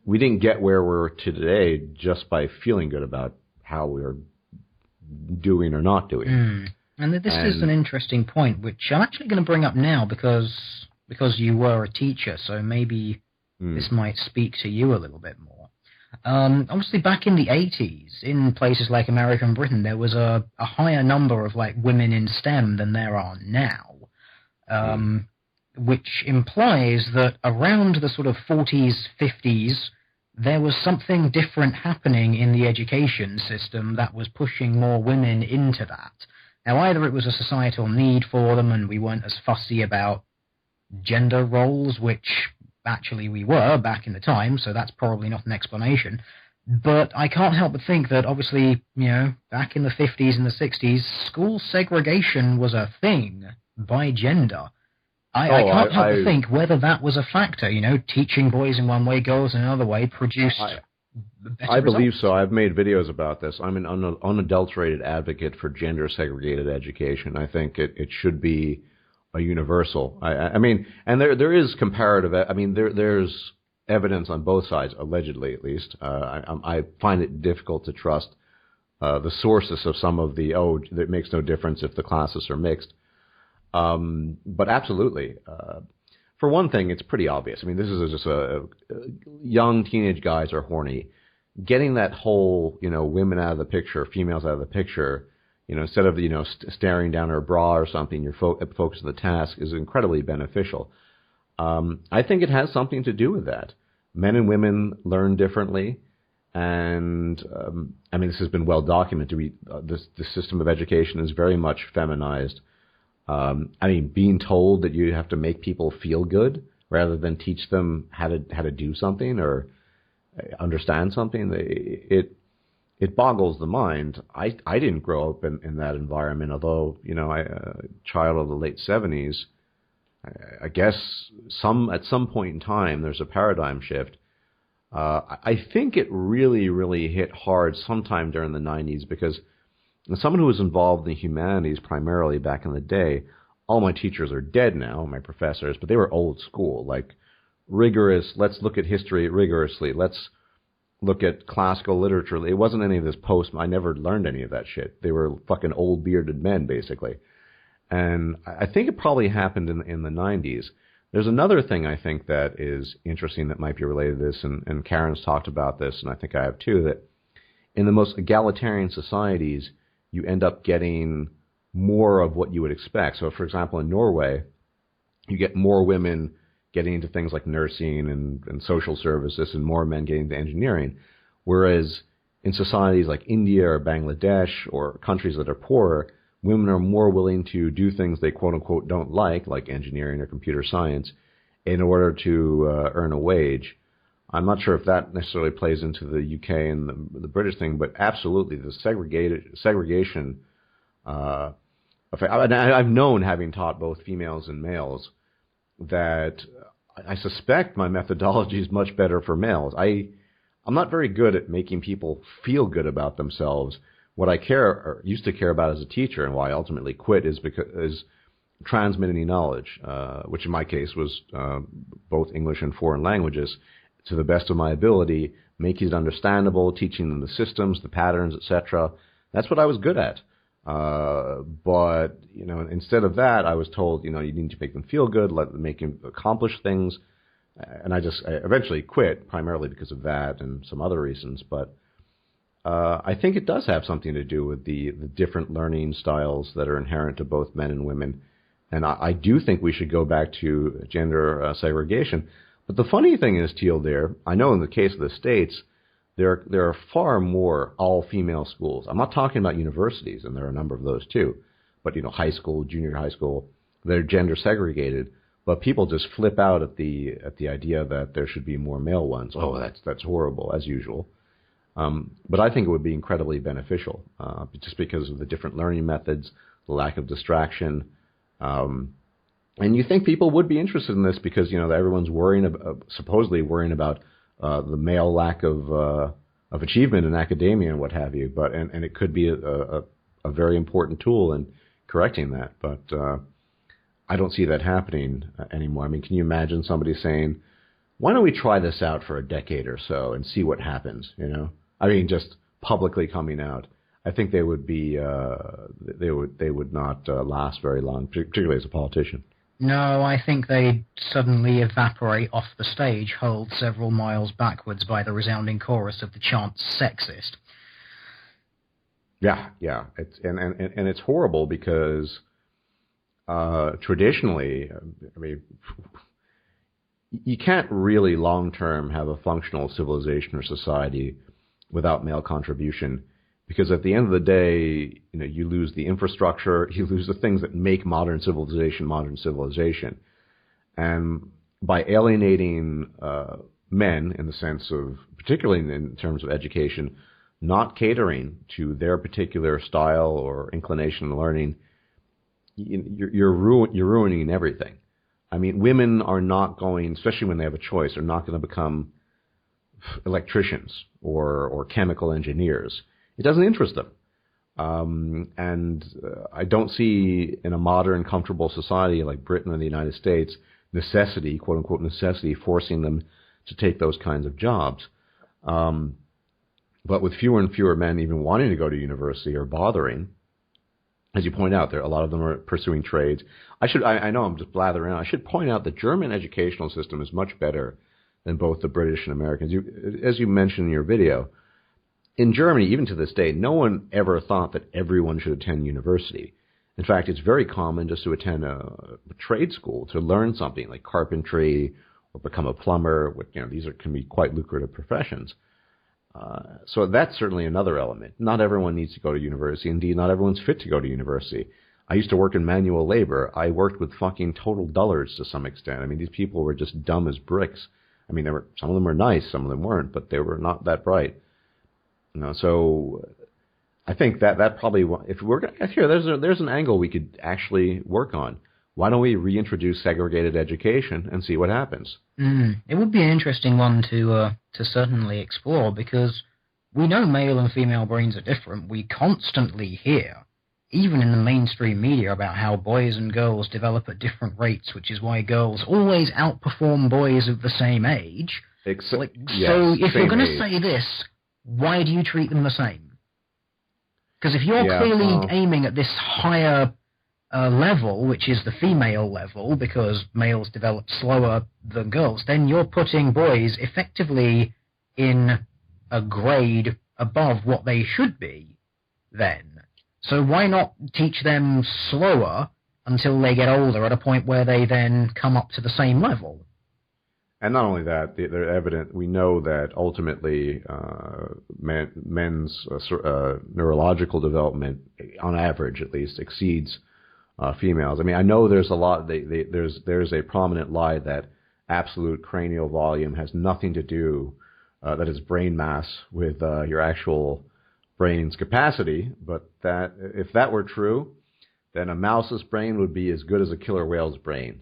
A: We didn't get where we're today just by feeling good about how we're doing or not doing.
B: And this is an interesting point, which I'm actually going to bring up now because you were a teacher, so maybe this might speak to you a little bit more. Obviously, back in the 80s, in places like America and Britain, there was a higher number of women in STEM than there are now. Which implies that around the sort of 40s, 50s, there was something different happening in the education system that was pushing more women into that. Now, either it was a societal need for them and we weren't as fussy about gender roles, which actually we were back in the time, so that's probably not an explanation. But I can't help but think that, obviously, back in the 50s and the 60s, school segregation was a thing by gender. I can't help but think whether that was a factor, teaching boys in one way, girls in another way, produced better
A: I believe
B: results.
A: so. I've made videos about this. I'm an unadulterated advocate for gender-segregated education. I think it should be a universal. I mean, and there is comparative. I mean, there's evidence on both sides, allegedly at least. I find it difficult to trust the sources of some of the, it makes no difference if the classes are mixed. But absolutely. For one thing, it's pretty obvious. I mean, this is just young teenage guys are horny. Getting that whole, women out of the picture, females out of the picture, instead of, staring down her bra or something, you're focused on the task is incredibly beneficial. I think it has something to do with that. Men and women learn differently. And, I mean, this has been well documented. The system of education is very much feminized. I mean, being told that you have to make people feel good rather than teach them how to do something or understand something, it boggles the mind. I didn't grow up in that environment, although I a child of the late 70s. I guess at some point in time there's a paradigm shift. I think it really, really hit hard sometime during the 90s because. As someone who was involved in the humanities primarily back in the day, all my teachers are dead now, my professors, but they were old school, like rigorous, let's look at history rigorously, let's look at classical literature. It wasn't any of this I never learned any of that shit. They were fucking old bearded men, basically. And I think it probably happened in the 90s. There's another thing I think that is interesting that might be related to this, and Karen's talked about this, and I think I have too, that in the most egalitarian societies, you end up getting more of what you would expect. So, for example, in Norway, you get more women getting into things like nursing and social services, and more men getting into engineering. Whereas in societies like India or Bangladesh or countries that are poorer, women are more willing to do things they quote-unquote don't like engineering or computer science, in order to earn a wage. I'm not sure if that necessarily plays into the UK and the British thing, but absolutely the segregation. I've known, having taught both females and males, that I suspect my methodology is much better for males. I'm not very good at making people feel good about themselves. What I used to care about as a teacher, and why I ultimately quit, is transmitting knowledge, which in my case was both English and foreign languages, to the best of my ability, making it understandable, teaching them the systems, the patterns, etc. That's what I was good at. But instead of that, I was told, you need to make them feel good, make them accomplish things, and I eventually quit, primarily because of that and some other reasons. But I think it does have something to do with the different learning styles that are inherent to both men and women. And I do think we should go back to gender segregation. But the funny thing is, Teal, I know in the case of the States, there are far more all-female schools. I'm not talking about universities, and there are a number of those too. But, high school, junior high school, they're gender segregated. But people just flip out at the idea that there should be more male ones. Oh, that's horrible, as usual. But I think it would be incredibly beneficial, just because of the different learning methods, the lack of distraction. And you think people would be interested in this because, everyone's supposedly worrying about the male lack of achievement in academia and what have you. But and it could be a very important tool in correcting that. But I don't see that happening anymore. I mean, can you imagine somebody saying, "Why don't we try this out for a decade or so and see what happens?" I mean, just publicly coming out. I think they would be they would not last very long, particularly as a politician.
B: No, I think they'd suddenly evaporate off the stage, hurled several miles backwards by the resounding chorus of the chant "sexist."
A: Yeah. It's and it's horrible because traditionally, I mean, you can't really long-term have a functional civilization or society without male contribution, because at the end of the day, you lose the infrastructure, you lose the things that make modern civilization. And by alienating men, in the sense of, particularly in terms of education, not catering to their particular style or inclination in learning, you're ruining everything. I mean, women are not going, especially when they have a choice, are not going to become electricians or chemical engineers. It doesn't interest them. And I don't see, in a modern, comfortable society like Britain or the United States, necessity, quote-unquote necessity, forcing them to take those kinds of jobs. But with fewer and fewer men even wanting to go to university or bothering, as you point out, a lot of them are pursuing trades. I know I'm just blathering on. I should point out the German educational system is much better than both the British and Americans. As you mentioned in your video, in Germany, even to this day, no one ever thought that everyone should attend university. In fact, it's very common just to attend a trade school to learn something like carpentry or become a plumber. These can be quite lucrative professions. So that's certainly another element. Not everyone needs to go to university. Indeed, not everyone's fit to go to university. I used to work in manual labor. I worked with fucking total dullards to some extent. I mean, these people were just dumb as bricks. I mean, some of them were nice, some of them weren't, but they were not that bright. So I think that probably, if we're here, there's an angle we could actually work on. Why don't we reintroduce segregated education and see what happens?
B: It would be an interesting one to certainly explore, because we know male and female brains are different. We constantly hear, even in the mainstream media, about how boys and girls develop at different rates, which is why girls always outperform boys of the same age. Like,
A: yes,
B: so if you're going to
A: age.
B: say this, why do you treat them the same? Because if you're
A: Yeah,
B: clearly aiming at this higher level, which is the female level, because males develop slower than girls, then you're putting boys effectively in a grade above what they should be then. So why not teach them slower until they get older at a point where they then come up to the same level?
A: and not only that, they're evident. We know that ultimately, men's neurological development, on average at least, exceeds females. I mean, I know there's a lot. There's a prominent lie that absolute cranial volume has nothing to do, that is brain mass, with your actual brain's capacity. But that if that were true, then a mouse's brain would be as good as a killer whale's brain.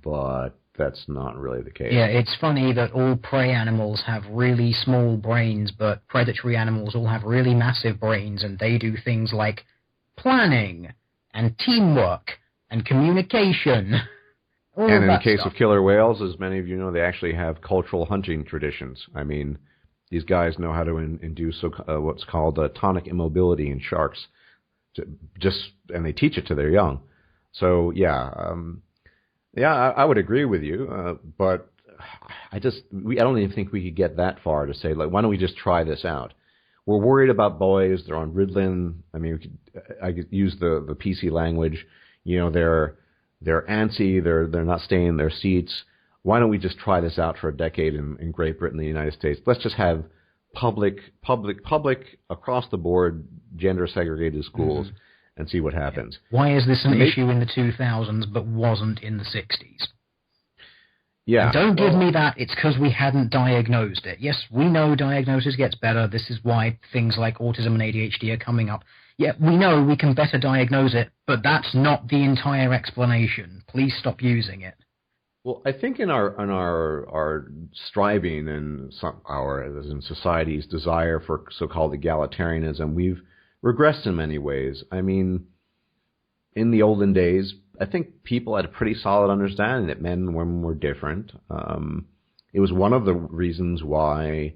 A: But that's not really the case.
B: Yeah, it's funny that all prey animals have really small brains, but predatory animals all have really massive brains, and they do things like planning and teamwork and communication. All
A: And
B: of
A: in the
B: that
A: case
B: stuff.
A: of killer whales, as many of you know, they actually have cultural hunting traditions. I mean, these guys know how to induce what's called tonic immobility in sharks, and they teach it to their young. So I would agree with you, but I don't even think we could get that far to say, like, why don't we just try this out? We're worried about boys. They're on Ritalin. I mean, I could use the PC language. You know, they're antsy. They're not staying in their seats. Why don't we just try this out for a decade in Great Britain and the United States? Let's just have public across the board gender segregated schools. Mm-hmm. And see what happens.
B: Yeah. Why is this an issue in the 2000s but wasn't in the 60s?
A: Yeah.
B: And don't give me that it's because we hadn't diagnosed it. Yes, we know diagnosis gets better. This is why things like autism and ADHD are coming up. Yeah, we know we can better diagnose it, but that's not the entire explanation. Please stop using it.
A: Well, I think in our striving and as in society's desire for so-called egalitarianism, we've regressed in many ways. I mean, in the olden days, I think people had a pretty solid understanding that men and women were different. It was one of the reasons why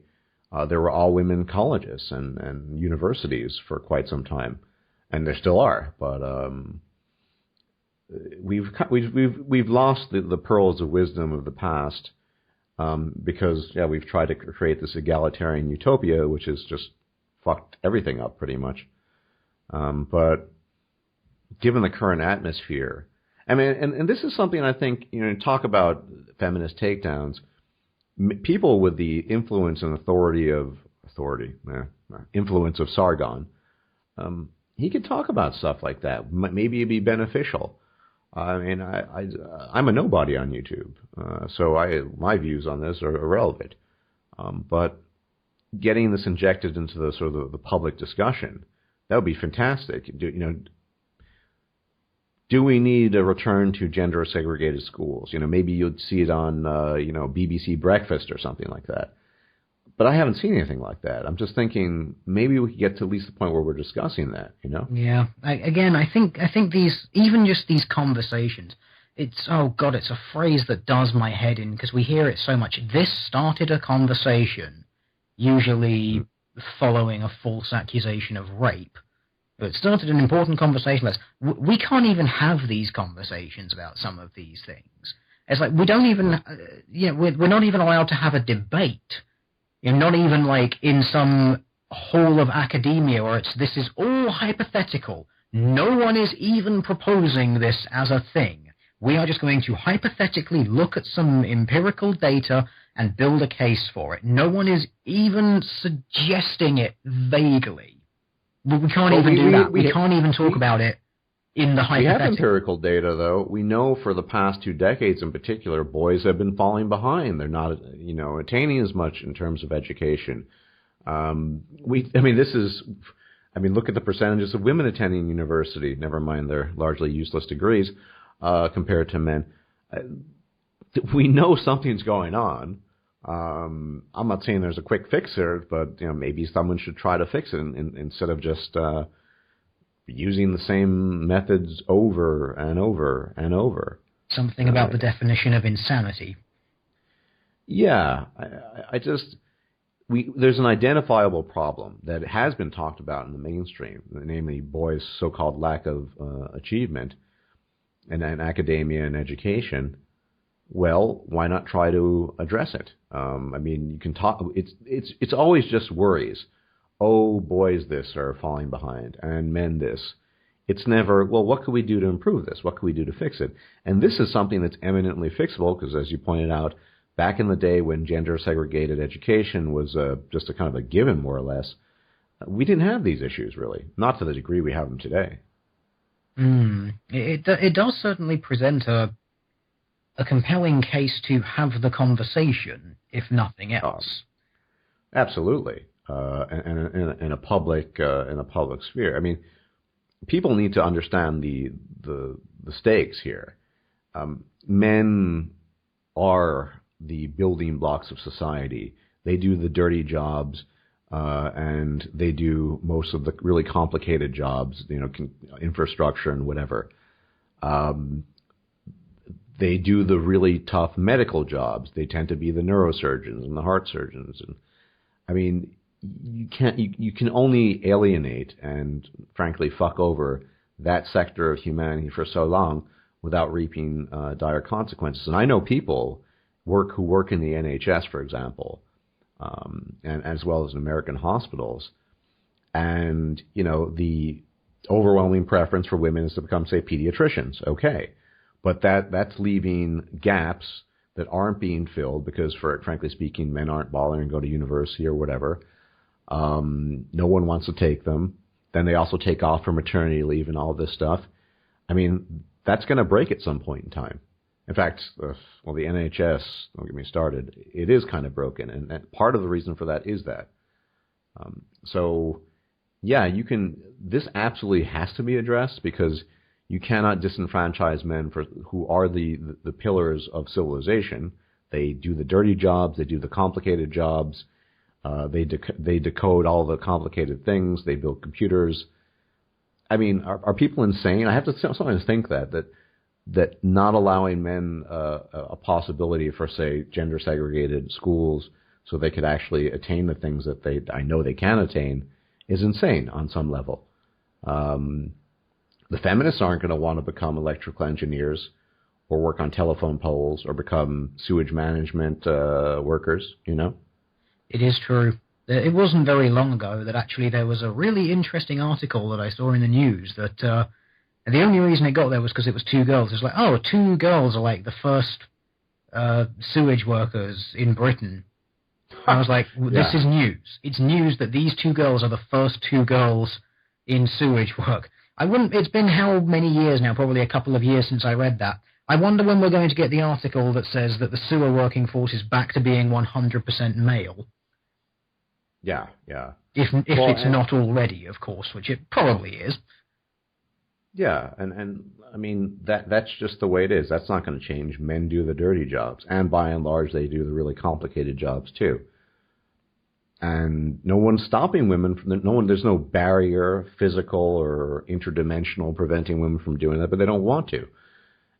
A: there were all-women colleges and universities for quite some time, and there still are. But we've lost the pearls of wisdom of the past, because we've tried to create this egalitarian utopia, which has just fucked everything up pretty much. But given the current atmosphere, I mean, and this is something I think, talk about feminist takedowns. People with the influence and influence of Sargon, he could talk about stuff like that. Maybe it'd be beneficial. I mean, I'm a nobody on YouTube, so my views on this are irrelevant. But getting this injected into the sort of the public discussion, that would be fantastic. Do we need a return to gender segregated schools? Maybe you'd see it on BBC Breakfast or something like that. But I haven't seen anything like that. I'm just thinking maybe we could get to at least the point where we're discussing that.
B: Yeah. I think these conversations. It's a phrase that does my head in because we hear it so much. This started a conversation, usually following a false accusation of rape. But it started an important conversation. We can't even have these conversations about some of these things. It's like we don't even, we're not even allowed to have a debate. Not even like in some hall of academia where this is all hypothetical. No one is even proposing this as a thing. We are just going to hypothetically look at some empirical data and build a case for it. No one is even suggesting it vaguely. We can't even do that. We can't even talk about it in the hypothetical.
A: We have empirical data, though. We know for the past 2 decades in particular, boys have been falling behind. They're not, attaining as much in terms of education. Look at the percentages of women attending university. Never mind their largely useless degrees compared to men. We know something's going on. I'm not saying there's a quick fix here, but maybe someone should try to fix it instead of just using the same methods over and over and over.
B: Something about the definition of insanity.
A: Yeah, I just there's an identifiable problem that has been talked about in the mainstream, namely boys' so-called lack of achievement in academia and education. Well, why not try to address it? I mean, you can talk. It's always just worries. Oh, boys, this are falling behind, and men this. It's never, well, what could we do to improve this? What could we do to fix it? And this is something that's eminently fixable because, as you pointed out, back in the day when gender-segregated education was just a kind of a given, more or less, we didn't have these issues, really. Not to the degree we have them today.
B: It does certainly present a compelling case to have the conversation, if nothing else.
A: Absolutely, in a public sphere. I mean, people need to understand the stakes here. Men are the building blocks of society. They do the dirty jobs, and they do most of the really complicated jobs, infrastructure and whatever. They do the really tough medical jobs. They tend to be the neurosurgeons and the heart surgeons. And I mean, you can only alienate and frankly fuck over that sector of humanity for so long without reaping dire consequences. And I know people who work in the NHS, for example, and as well as in American hospitals, and the overwhelming preference for women is to become, say, pediatricians. Okay. But that's leaving gaps that aren't being filled because, frankly speaking, men aren't bothering to go to university or whatever. No one wants to take them. Then they also take off for maternity leave and all this stuff. I mean, that's going to break at some point in time. In fact, the NHS, don't get me started, it is kind of broken. And part of the reason for that is that. So, yeah, this absolutely has to be addressed because you cannot disenfranchise men who are the pillars of civilization. They do the dirty jobs. They do the complicated jobs. They decode all the complicated things. They build computers. I mean, are people insane? I have to sometimes think that not allowing men a possibility for, say, gender segregated schools so they could actually attain the things that I know they can attain is insane on some level. The feminists aren't going to want to become electrical engineers or work on telephone poles or become sewage management workers,
B: It is true. It wasn't very long ago that actually there was a really interesting article that I saw in the news that the only reason it got there was because it was two girls. It's like, oh, two girls are like the first sewage workers in Britain. And I was like, this is news. It's news that these two girls are the first two girls in sewage work. It's been how many years now? Probably a couple of years since I read that. I wonder when we're going to get the article that says that the sewer working force is back to being 100% male.
A: Yeah.
B: If it's not already, of course, which it probably is.
A: Yeah, and I mean, that's just the way it is. That's not going to change. Men do the dirty jobs, and by and large, they do the really complicated jobs too. And no one's stopping women from there's no barrier, physical or interdimensional, preventing women from doing that, but they don't want to.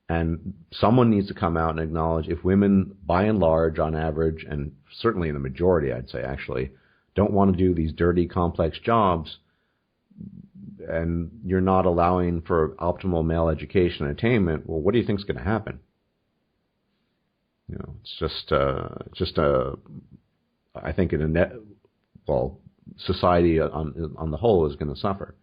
A: And someone needs to come out and acknowledge if women, by and large, on average, and certainly in the majority, I'd say actually, don't want to do these dirty, complex jobs, and you're not allowing for optimal male education and attainment, well, what do you think is going to happen? It's just I think society on the whole is going to suffer.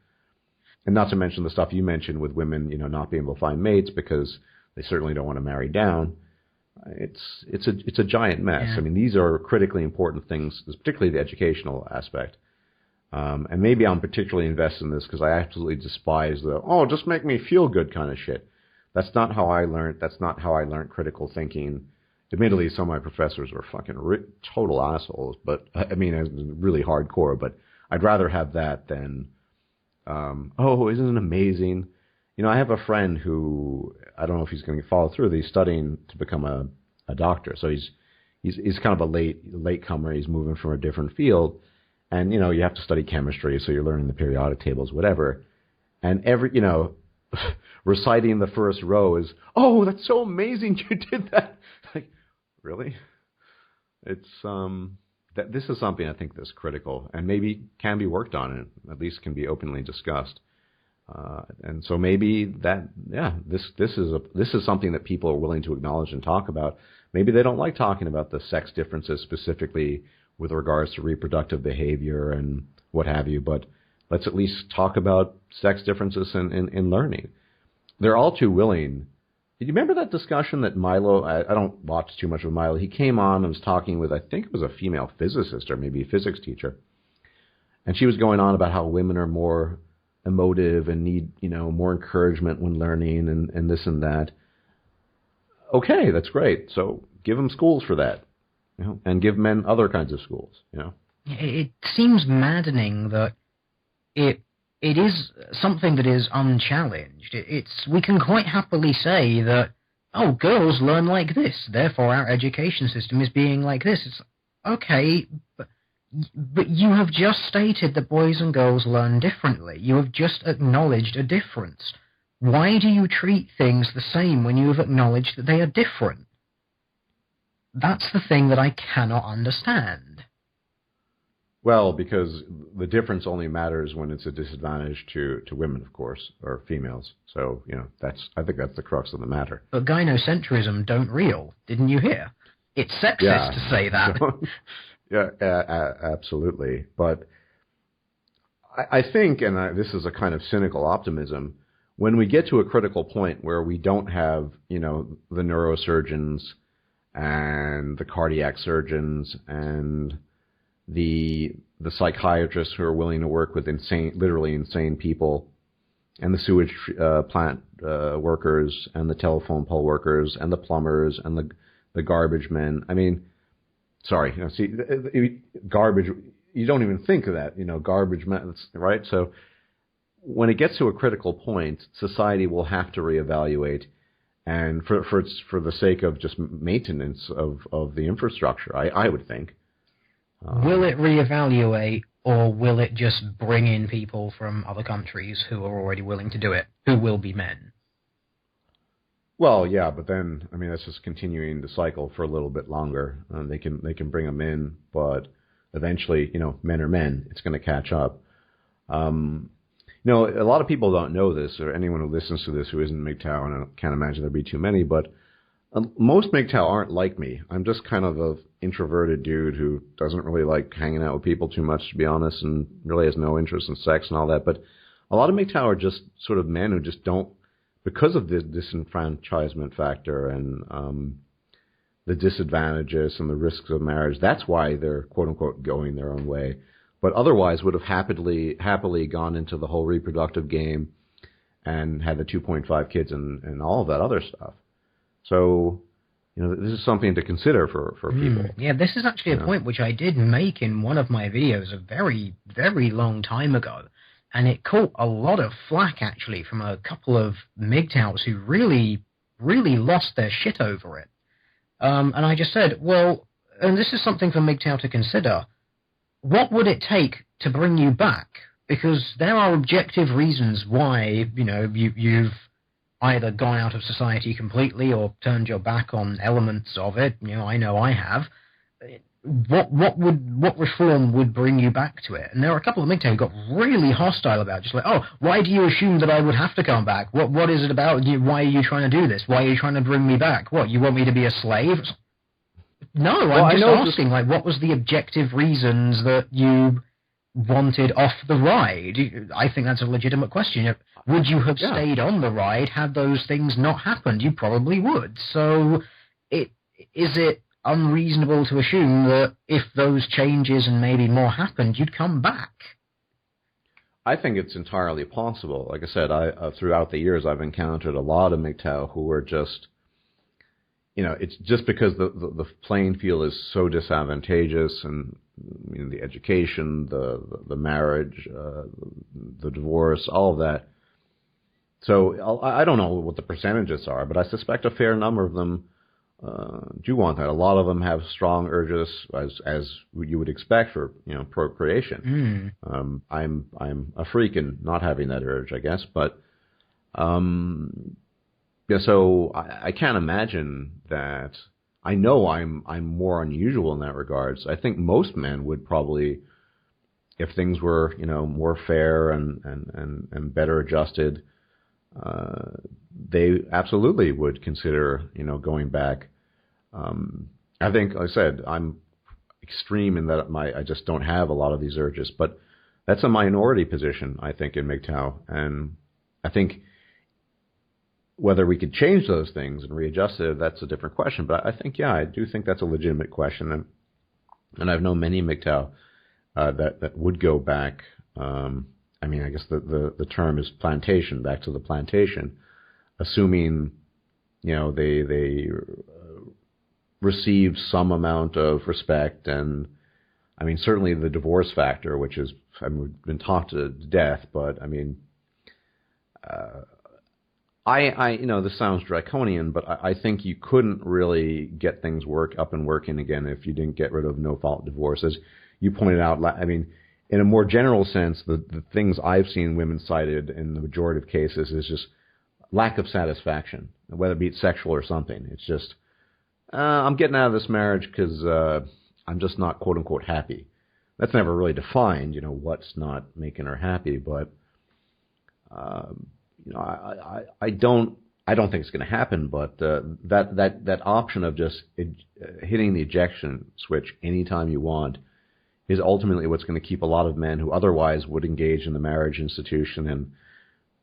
A: And not to mention the stuff you mentioned with women, not being able to find mates because they certainly don't want to marry down. It's a giant mess.
B: Yeah.
A: I mean, these are critically important things, particularly the educational aspect. And maybe I'm particularly invested in this because I absolutely despise just make me feel good kind of shit. That's not how I learned. That's not how I learned critical thinking. Admittedly, some of my professors were fucking total assholes, but I mean, it was really hardcore. But I'd rather have that than, isn't it amazing? I have a friend who, I don't know if he's going to follow through. He's studying to become a doctor, so he's kind of a late comer. He's moving from a different field, and you have to study chemistry, so you're learning the periodic tables, whatever. And reciting the first row is, oh, that's so amazing you did that. Like, really? it's that this is something I think that's critical and maybe can be worked on and at least can be openly discussed. And so maybe that, this is something that people are willing to acknowledge and talk about. Maybe they don't like talking about the sex differences specifically with regards to reproductive behavior and what have you, but let's at least talk about sex differences in learning. They're all too willing. Did you remember that discussion that Milo, I don't watch too much of Milo, he came on and was talking with, I think it was a female physicist or maybe a physics teacher, and she was going on about how women are more emotive and need, more encouragement when learning and this and that. Okay, that's great. So give them schools for that, and give men other kinds of schools,
B: It seems maddening that it is something that is unchallenged. We can quite happily say that, oh, girls learn like this, therefore our education system is being like this. It's okay, but you have just stated that boys and girls learn differently. You have just acknowledged a difference. Why do you treat things the same when you have acknowledged that they are different? That's the thing that I cannot understand.
A: Well, because the difference only matters when it's a disadvantage to women, of course, or females. So, I think that's the crux of the matter.
B: But gynocentrism don't real, didn't you hear? It's sexist to say that.
A: Absolutely. But I think, and this is a kind of cynical optimism, when we get to a critical point where we don't have, the neurosurgeons and the cardiac surgeons and the psychiatrists who are willing to work with literally insane people, and the sewage plant workers and the telephone pole workers and the plumbers and the garbage men. I mean, sorry, garbage. You don't even think of that, garbage men, right? So when it gets to a critical point, society will have to reevaluate, and for the sake of just maintenance of the infrastructure, I would think.
B: Will it reevaluate, or will it just bring in people from other countries who are already willing to do it, who will be men?
A: Well, yeah, but then, that's just continuing the cycle for a little bit longer. They can bring them in, but eventually, men are men. It's going to catch up. A lot of people don't know this, or anyone who listens to this who isn't MGTOW, and I can't imagine there'd be too many, but most MGTOW aren't like me. I'm just kind of an introverted dude who doesn't really like hanging out with people too much, to be honest, and really has no interest in sex and all that. But a lot of MGTOW are just sort of men who just don't, because of the disenfranchisement factor and the disadvantages and the risks of marriage, that's why they're, quote-unquote, going their own way. But otherwise would have happily gone into the whole reproductive game and had the 2.5 kids and all of that other stuff. So, this is something to consider for people.
B: Yeah, this is actually a point which I did make in one of my videos a very, very long time ago. And it caught a lot of flack, actually, from a couple of MGTOWs who really, really lost their shit over it. And I just said, well, and this is something for MGTOW to consider, what would it take to bring you back? Because there are objective reasons why, you've either gone out of society completely or turned your back on elements of it. I know I have. What reform would bring you back to it? And there are a couple of MGTOW who got really hostile about it, just like, oh, why do you assume that I would have to come back? What is it about? Why are you trying to do this? Why are you trying to bring me back? What, you want me to be a slave? No, I'm just asking, what was the objective reasons that you wanted off the ride? I think that's a legitimate question. Would you have stayed on the ride had those things not happened? You probably would. So is it unreasonable to assume that if those changes and maybe more happened, you'd come back?
A: I think it's entirely possible. Like I said, throughout the years, I've encountered a lot of MGTOW who were just, it's just because the playing field is so disadvantageous, and the education, the marriage, the divorce, all of that. So I don't know what the percentages are, but I suspect a fair number of them do want that. A lot of them have strong urges, as you would expect for procreation. I'm a freak in not having that urge, I guess, but so I can't imagine that I know I'm more unusual in that regard. So I think most men would probably, if things were, more fair and better adjusted, they absolutely would consider, going back. I think, like I said, I'm extreme in that I just don't have a lot of these urges, but that's a minority position, I think, in MGTOW. And I think whether we could change those things and readjust it, that's a different question. But I think, I do think that's a legitimate question. And I've known many MGTOW that would go back. I guess the term is plantation, back to the plantation, assuming, they receive some amount of respect. And certainly the divorce factor, which is, we've been talked to death, but this sounds draconian, but I think you couldn't really get things up and working again if you didn't get rid of no-fault divorce. As you pointed out, in a more general sense, the things I've seen women cited in the majority of cases is just lack of satisfaction, whether it be sexual or something. It's just, I'm getting out of this marriage because I'm just not quote-unquote happy. That's never really defined, what's not making her happy, but I don't think it's going to happen. But that option of just hitting the ejection switch anytime you want is ultimately what's going to keep a lot of men who otherwise would engage in the marriage institution and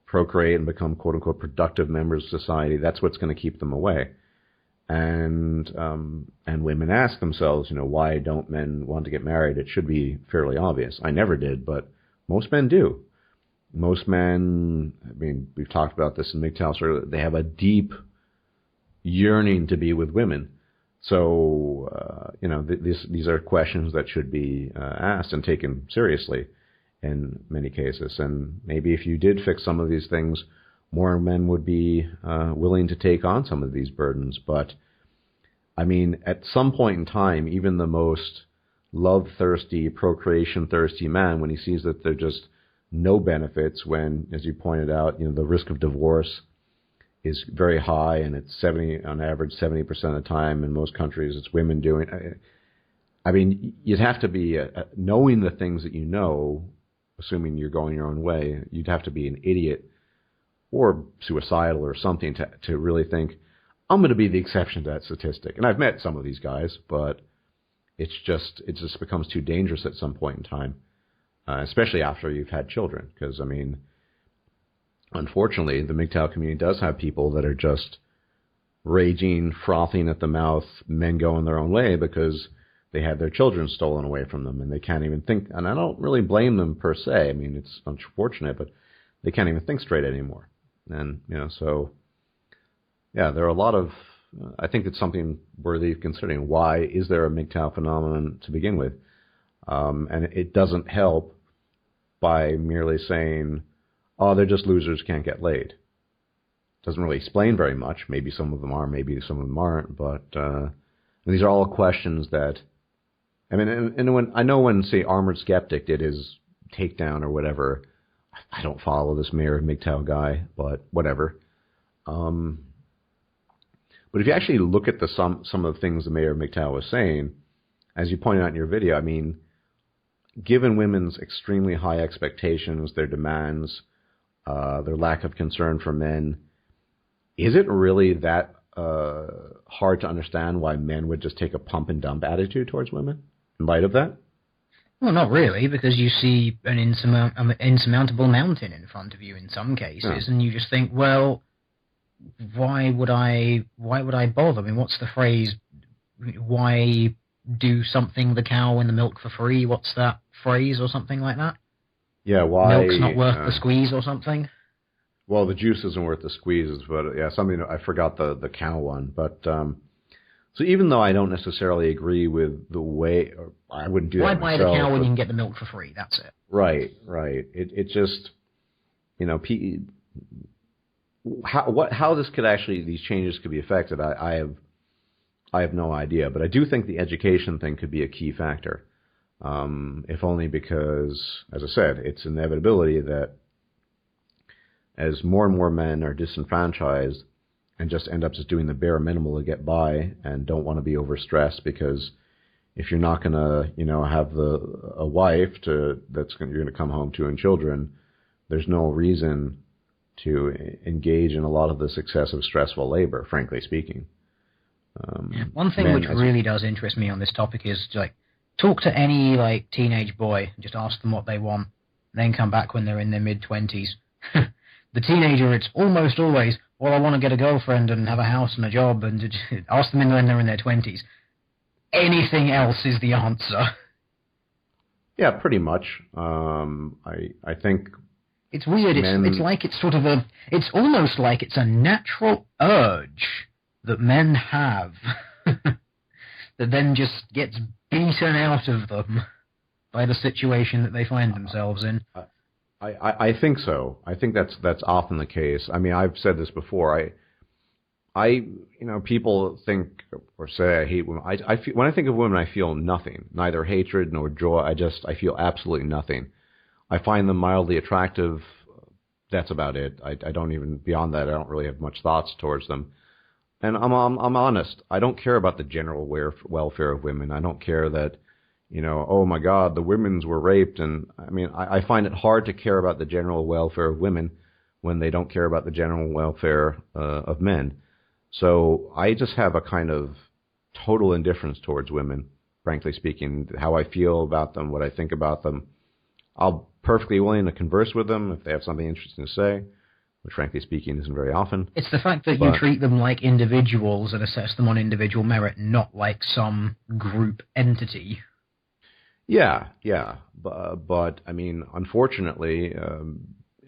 A: procreate and become quote-unquote productive members of society. That's what's going to keep them away. And women ask themselves, why don't men want to get married? It should be fairly obvious. I never did, but most men do. Most men, we've talked about this in MGTOW, they have a deep yearning to be with women. So, these are questions that should be asked and taken seriously in many cases. And maybe if you did fix some of these things, more men would be willing to take on some of these burdens. But, at some point in time, even the most love-thirsty, procreation-thirsty man, when he sees that there are just no benefits, when, as you pointed out, the risk of divorce is very high, and it's on average 70% of the time in most countries it's women doing. You'd have to be knowing the things that assuming you're going your own way, you'd have to be an idiot or suicidal or something to really think, I'm going to be the exception to that statistic. And I've met some of these guys, but it just becomes too dangerous at some point in time, especially after you've had children. Because, unfortunately, the MGTOW community does have people that are just raging, frothing at the mouth, men going their own way because they had their children stolen away from them and they can't even think. And I don't really blame them per se. It's unfortunate, but they can't even think straight anymore. And, so, yeah, there are a lot of, I think it's something worthy of considering. Why is there a MGTOW phenomenon to begin with? And it doesn't help by merely saying, oh, they're just losers, can't get laid. Doesn't really explain very much. Maybe some of them are, maybe some of them aren't. But these are all questions that, and when, say, Armored Skeptic did his takedown or whatever, I don't follow this Mayor of MGTOW guy, but whatever. But if you actually look at some of the things the Mayor of MGTOW was saying, as you pointed out in your video, given women's extremely high expectations, their demands, their lack of concern for men, is it really that hard to understand why men would just take a pump and dump attitude towards women in light of that?
B: Well, not really, because you see an insurmountable mountain in front of you in some cases, and you just think, well, why would I bother? What's the phrase? Why do something the cow and the milk for free? What's that phrase or something like that?
A: Yeah, why?
B: Milk's not worth the squeeze or something?
A: Well, the juice isn't worth the squeeze, but yeah, something, I forgot the cow one. But so even though I don't necessarily agree with the way, or I wouldn't do that myself.
B: Why buy the cow when you can get the milk for free? That's it.
A: Right. It just, how this could actually, these changes could be affected, I have no idea. But I do think the education thing could be a key factor, if only because, as I said, it's an inevitability that as more and more men are disenfranchised, and just end up just doing the bare minimal to get by and don't want to be overstressed, because if you're not going to, have a wife you're going to come home to and children, there's no reason to engage in a lot of this excessive stressful labor, frankly speaking.
B: One thing which really does interest me on this topic is talk to any teenage boy and just ask them what they want, and then come back when they're in their mid-20s. The teenager, it's almost always, well, I want to get a girlfriend and have a house and a job, and ask them when they're in their 20s. Anything else is the answer.
A: Yeah, pretty much. I think
B: it's weird. It's like it's sort of it's almost like it's a natural urge that men have that then just gets beaten out of them by the situation that they find themselves in.
A: I think so. I think that's often the case. I mean, I've said this before. People think or say I hate women. I feel, when I think of women, I feel nothing, neither hatred nor joy. I feel absolutely nothing. I find them mildly attractive. That's about it. I don't even, beyond that, I don't really have much thoughts towards them. And I'm honest. I don't care about the general welfare of women. I don't care that, oh my God, the women's were raped. And I mean, I find it hard to care about the general welfare of women when they don't care about the general welfare of men. So I just have a kind of total indifference towards women, frankly speaking. How I feel about them, what I think about them. I'll perfectly willing to converse with them if they have something interesting to say, which frankly speaking isn't very often.
B: It's the fact that you treat them like individuals and assess them on individual merit, not like some group entity.
A: Yeah. But I mean, unfortunately,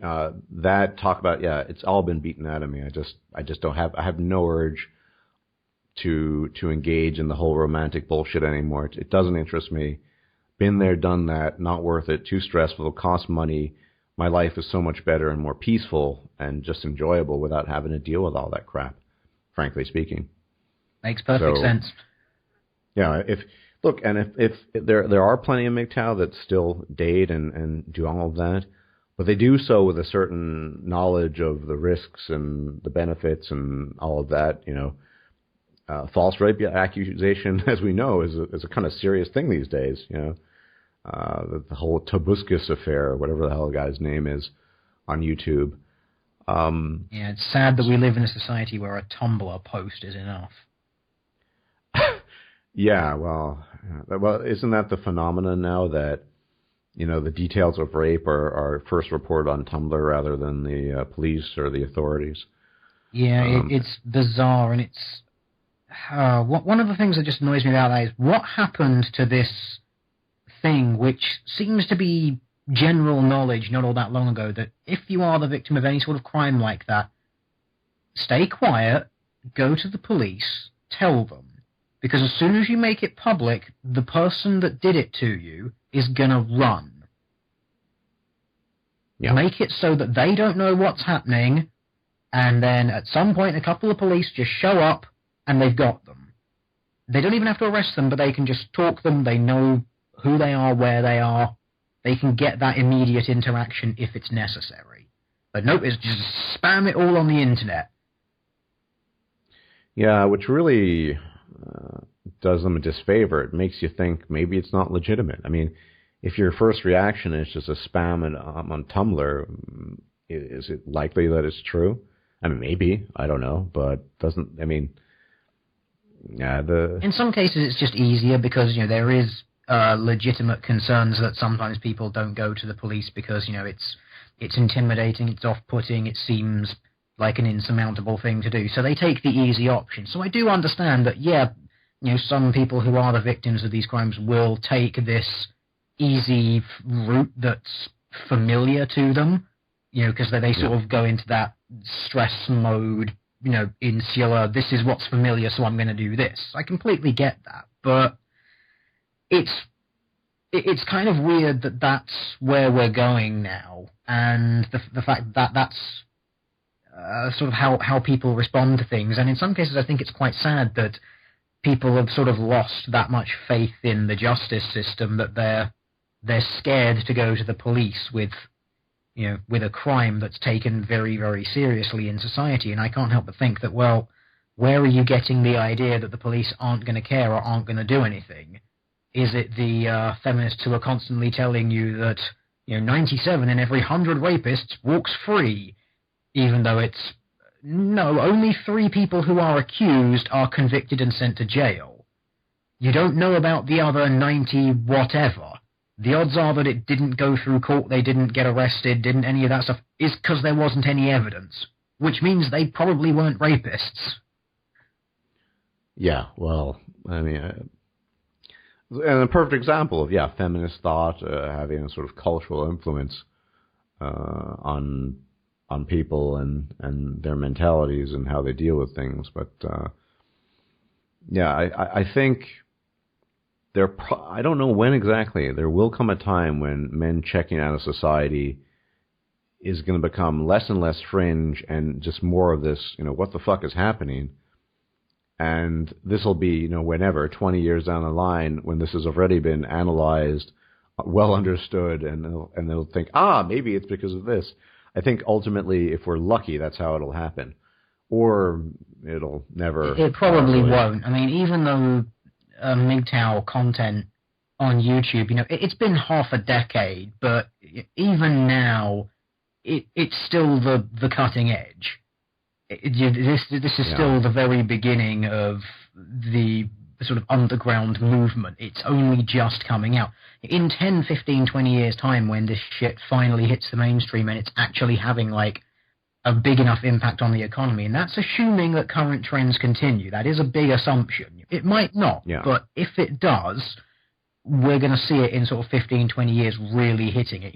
A: that talk about, it's all been beaten out of me. I just don't have, I have no urge to engage in the whole romantic bullshit anymore. It doesn't interest me. Been there, done that, not worth it, too stressful, costs money. My life is so much better and more peaceful and just enjoyable without having to deal with all that crap, frankly speaking.
B: Makes perfect sense.
A: Yeah, if there are plenty of MGTOW that still date and do all of that, but they do so with a certain knowledge of the risks and the benefits and all of that. False rape accusation, as we know, is a kind of serious thing these days. The whole Tobuscus affair, whatever the hell the guy's name is, on YouTube.
B: It's sad that we live in a society where a Tumblr post is enough.
A: Yeah, well, isn't that the phenomenon now that the details of rape are first reported on Tumblr rather than the police or the authorities?
B: Yeah, it's bizarre, and it's one of the things that just annoys me about that is what happened to this thing, which seems to be general knowledge not all that long ago, that if you are the victim of any sort of crime like that, stay quiet, go to the police, tell them. Because as soon as you make it public, the person that did it to you is going to run. Yeah. Make it so that they don't know what's happening, and then at some point a couple of police just show up, and they've got them. They don't even have to arrest them, but they can just talk them. They know who they are, where they are. They can get that immediate interaction if it's necessary. But nope, it's just spam it all on the internet.
A: Yeah, which really does them a disfavor. It makes you think maybe it's not legitimate. I mean, if your first reaction is just a spam on Tumblr, is it likely that it's true? I mean, maybe. I don't know. But in some cases it's just easier because, there is legitimate concerns that sometimes people don't go to the police because, it's intimidating, it's off-putting, it seems like an insurmountable thing to do. So they take the easy option. So I do understand that, some people who are the victims of these crimes will take this easy route that's familiar to them, because they sort of go into that stress mode, insular, this is what's familiar, so I'm going to do this. I completely get that, but it's kind of weird that that's where we're going now, and the fact that that's sort of how people respond to things. And in some cases, I think it's quite sad that people have sort of lost that much faith in the justice system that they're scared to go to the police with
B: with a crime that's taken very, very seriously in society. And I can't help but think that, well, where are you getting the idea that the police aren't going to care or aren't going to do anything? Is it the feminists who are constantly telling you that 97 in every 100 rapists walks free, even though it's no, only 3 people who are accused are convicted and sent to jail. You don't know about the other 90 whatever. The odds are that it didn't go through court, they didn't get arrested, didn't any of that stuff, is because there wasn't any evidence, which means they probably weren't rapists.
A: Yeah, well, I mean, and a perfect example of, feminist thought having a sort of cultural influence on people and their mentalities and how they deal with things. But, I think I don't know when exactly. There will come a time when men checking out of society is going to become less and less fringe and just more of this, what the fuck is happening? And this will be, whenever, 20 years down the line, when this has already been analyzed, well understood, and they'll think, maybe it's because of this. I think ultimately, if we're lucky, that's how it'll happen. Or it'll never.
B: It probably won't. I mean, even though MGTOW content on YouTube, it's been half a decade, but even now, it's still the cutting edge. This is still the very beginning of the sort of underground movement. It's only just coming out. In 10, 15, 20 years' time, when this shit finally hits the mainstream and it's actually having, like, a big enough impact on the economy, and that's assuming that current trends continue. That is a big assumption. It might not, but if it does, we're going to see it in sort of 15, 20 years really hitting it.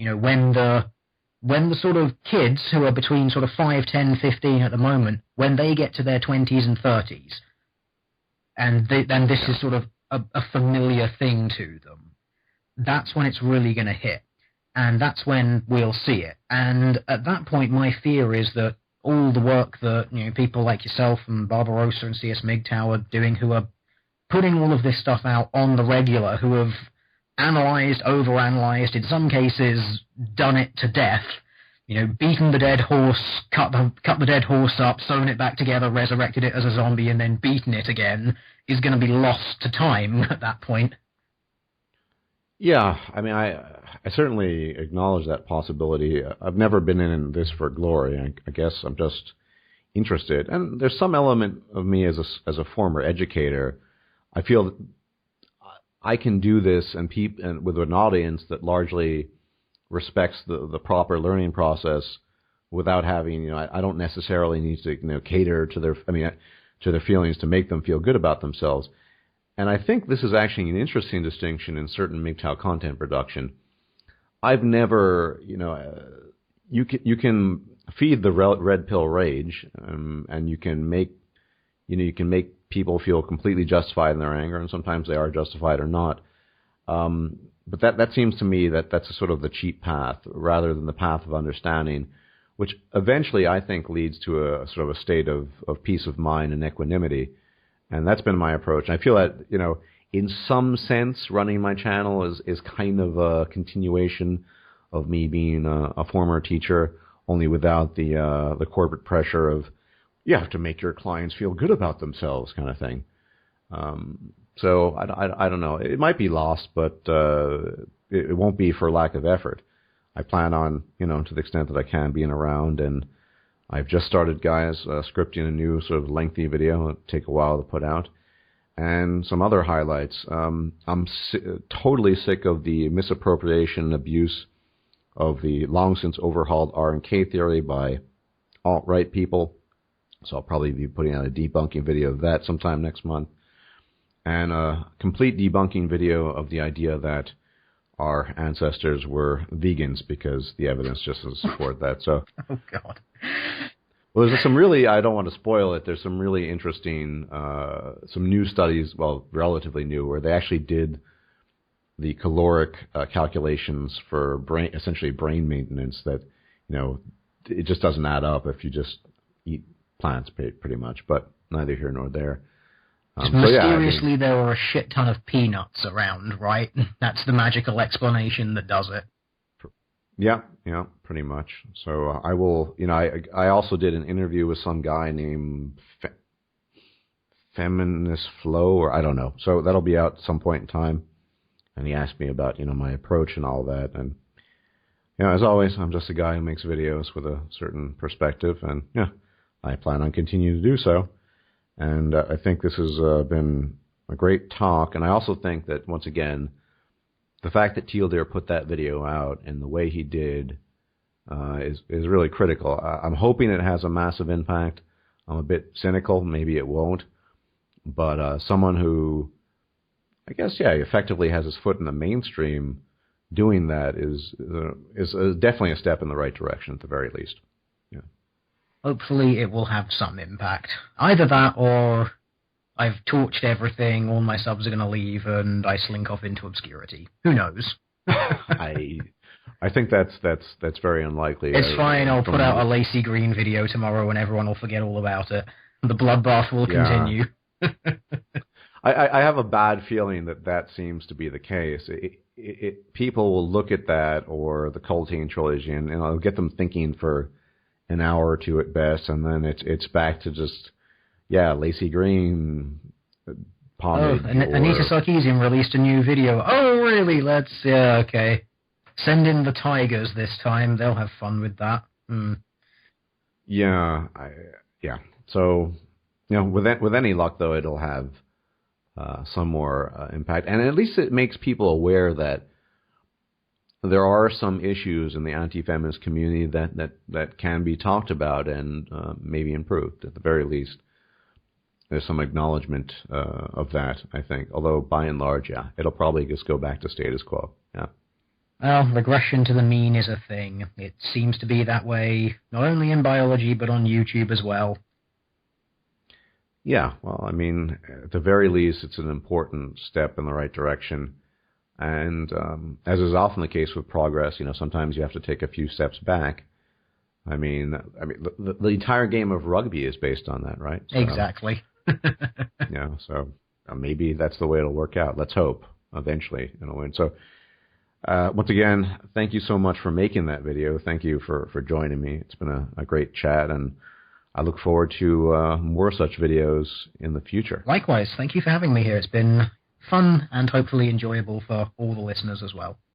B: When the sort of kids who are between sort of 5, 10, 15 at the moment, when they get to their 20s and 30s, and this is sort of a familiar thing to them, that's when it's really going to hit. And that's when we'll see it. And at that point, my fear is that all the work that people like yourself and Barbarossa and CS MGTOW are doing, who are putting all of this stuff out on the regular, who have analyzed, overanalyzed, in some cases done it to death, beaten the dead horse, cut the dead horse up, sewn it back together, resurrected it as a zombie, and then beaten it again, is going to be lost to time at that point.
A: Yeah, I mean, I certainly acknowledge that possibility. I've never been in this for glory. I guess I'm just interested. And there's some element of me as a former educator. I feel that I can do this and with an audience that largely respects the proper learning process without having, I don't necessarily need to, cater to their feelings to make them feel good about themselves. And I think this is actually an interesting distinction in certain MGTOW content production. I've never, you can feed the red pill rage, and you can make people feel completely justified in their anger, and sometimes they are justified or not. But that seems to me that's a sort of the cheap path rather than the path of understanding, which eventually I think leads to a sort of a state of peace of mind and equanimity. And that's been my approach. And I feel that, in some sense, running my channel is kind of a continuation of me being a former teacher, only without the corporate pressure of, you have to make your clients feel good about themselves kind of thing. So I don't know. It might be lost, but it won't be for lack of effort. I plan on, to the extent that I can, being around, and I've just started, guys, scripting a new sort of lengthy video. It'll take a while to put out. And some other highlights. I'm totally sick of the misappropriation and abuse of the long since overhauled R&K theory by alt-right people. So I'll probably be putting out a debunking video of that sometime next month. And a complete debunking video of the idea that our ancestors were vegans, because the evidence just doesn't support that. So,
B: oh God.
A: Well, there's some really, I don't want to spoil it, there's some really interesting, some new studies, well, relatively new, where they actually did the caloric calculations for essentially brain maintenance that, it just doesn't add up if you just eat plants pretty much, but neither here nor there.
B: Mysteriously, there are a shit ton of peanuts around, right? That's the magical explanation that does it.
A: Yeah, yeah, pretty much. So I will, I also did an interview with some guy named Feminist Flow, or I don't know. So that'll be out at some point in time. And he asked me about, my approach and all that. And, as always, I'm just a guy who makes videos with a certain perspective. And, yeah, I plan on continuing to do so. And I think this has been a great talk. And I also think that, once again, the fact that Teal Deer put that video out and the way he did is really critical. I'm hoping it has a massive impact. I'm a bit cynical. Maybe it won't. But someone who, I guess, effectively has his foot in the mainstream doing that is definitely a step in the right direction at the very least. Yeah.
B: Hopefully it will have some impact. Either that or I've torched everything, all my subs are going to leave, and I slink off into obscurity. Who knows?
A: I think that's very unlikely.
B: It's fine, I'll put out a Lacy Green video tomorrow and everyone will forget all about it. The bloodbath will continue.
A: I have a bad feeling that seems to be the case. People will look at that or the Cultine trilogy and it'll get them thinking for an hour or two at best, and then it's back to just Lacy Green pomade.
B: Anita Sarkeesian released a new video. Oh really? Okay. Send in the tigers this time. They'll have fun with that.
A: Yeah. So with any luck though, it'll have some more impact, and at least it makes people aware that there are some issues in the anti-feminist community that can be talked about and maybe improved. At the very least, there's some acknowledgement of that, I think. Although by and large, it'll probably just go back to status quo. Yeah.
B: Well, regression to the mean is a thing. It seems to be that way, not only in biology, but on YouTube as well.
A: Yeah, well, I mean, at the very least, it's an important step in the right direction. And as is often the case with progress, sometimes you have to take a few steps back. I mean, the entire game of rugby is based on that, right? So,
B: exactly.
A: So maybe that's the way it'll work out. Let's hope eventually it'll win. So once again, thank you so much for making that video. Thank you for joining me. It's been a great chat, and I look forward to more such videos in the future.
B: Likewise, thank you for having me here. It's been fun and hopefully enjoyable for all the listeners as well.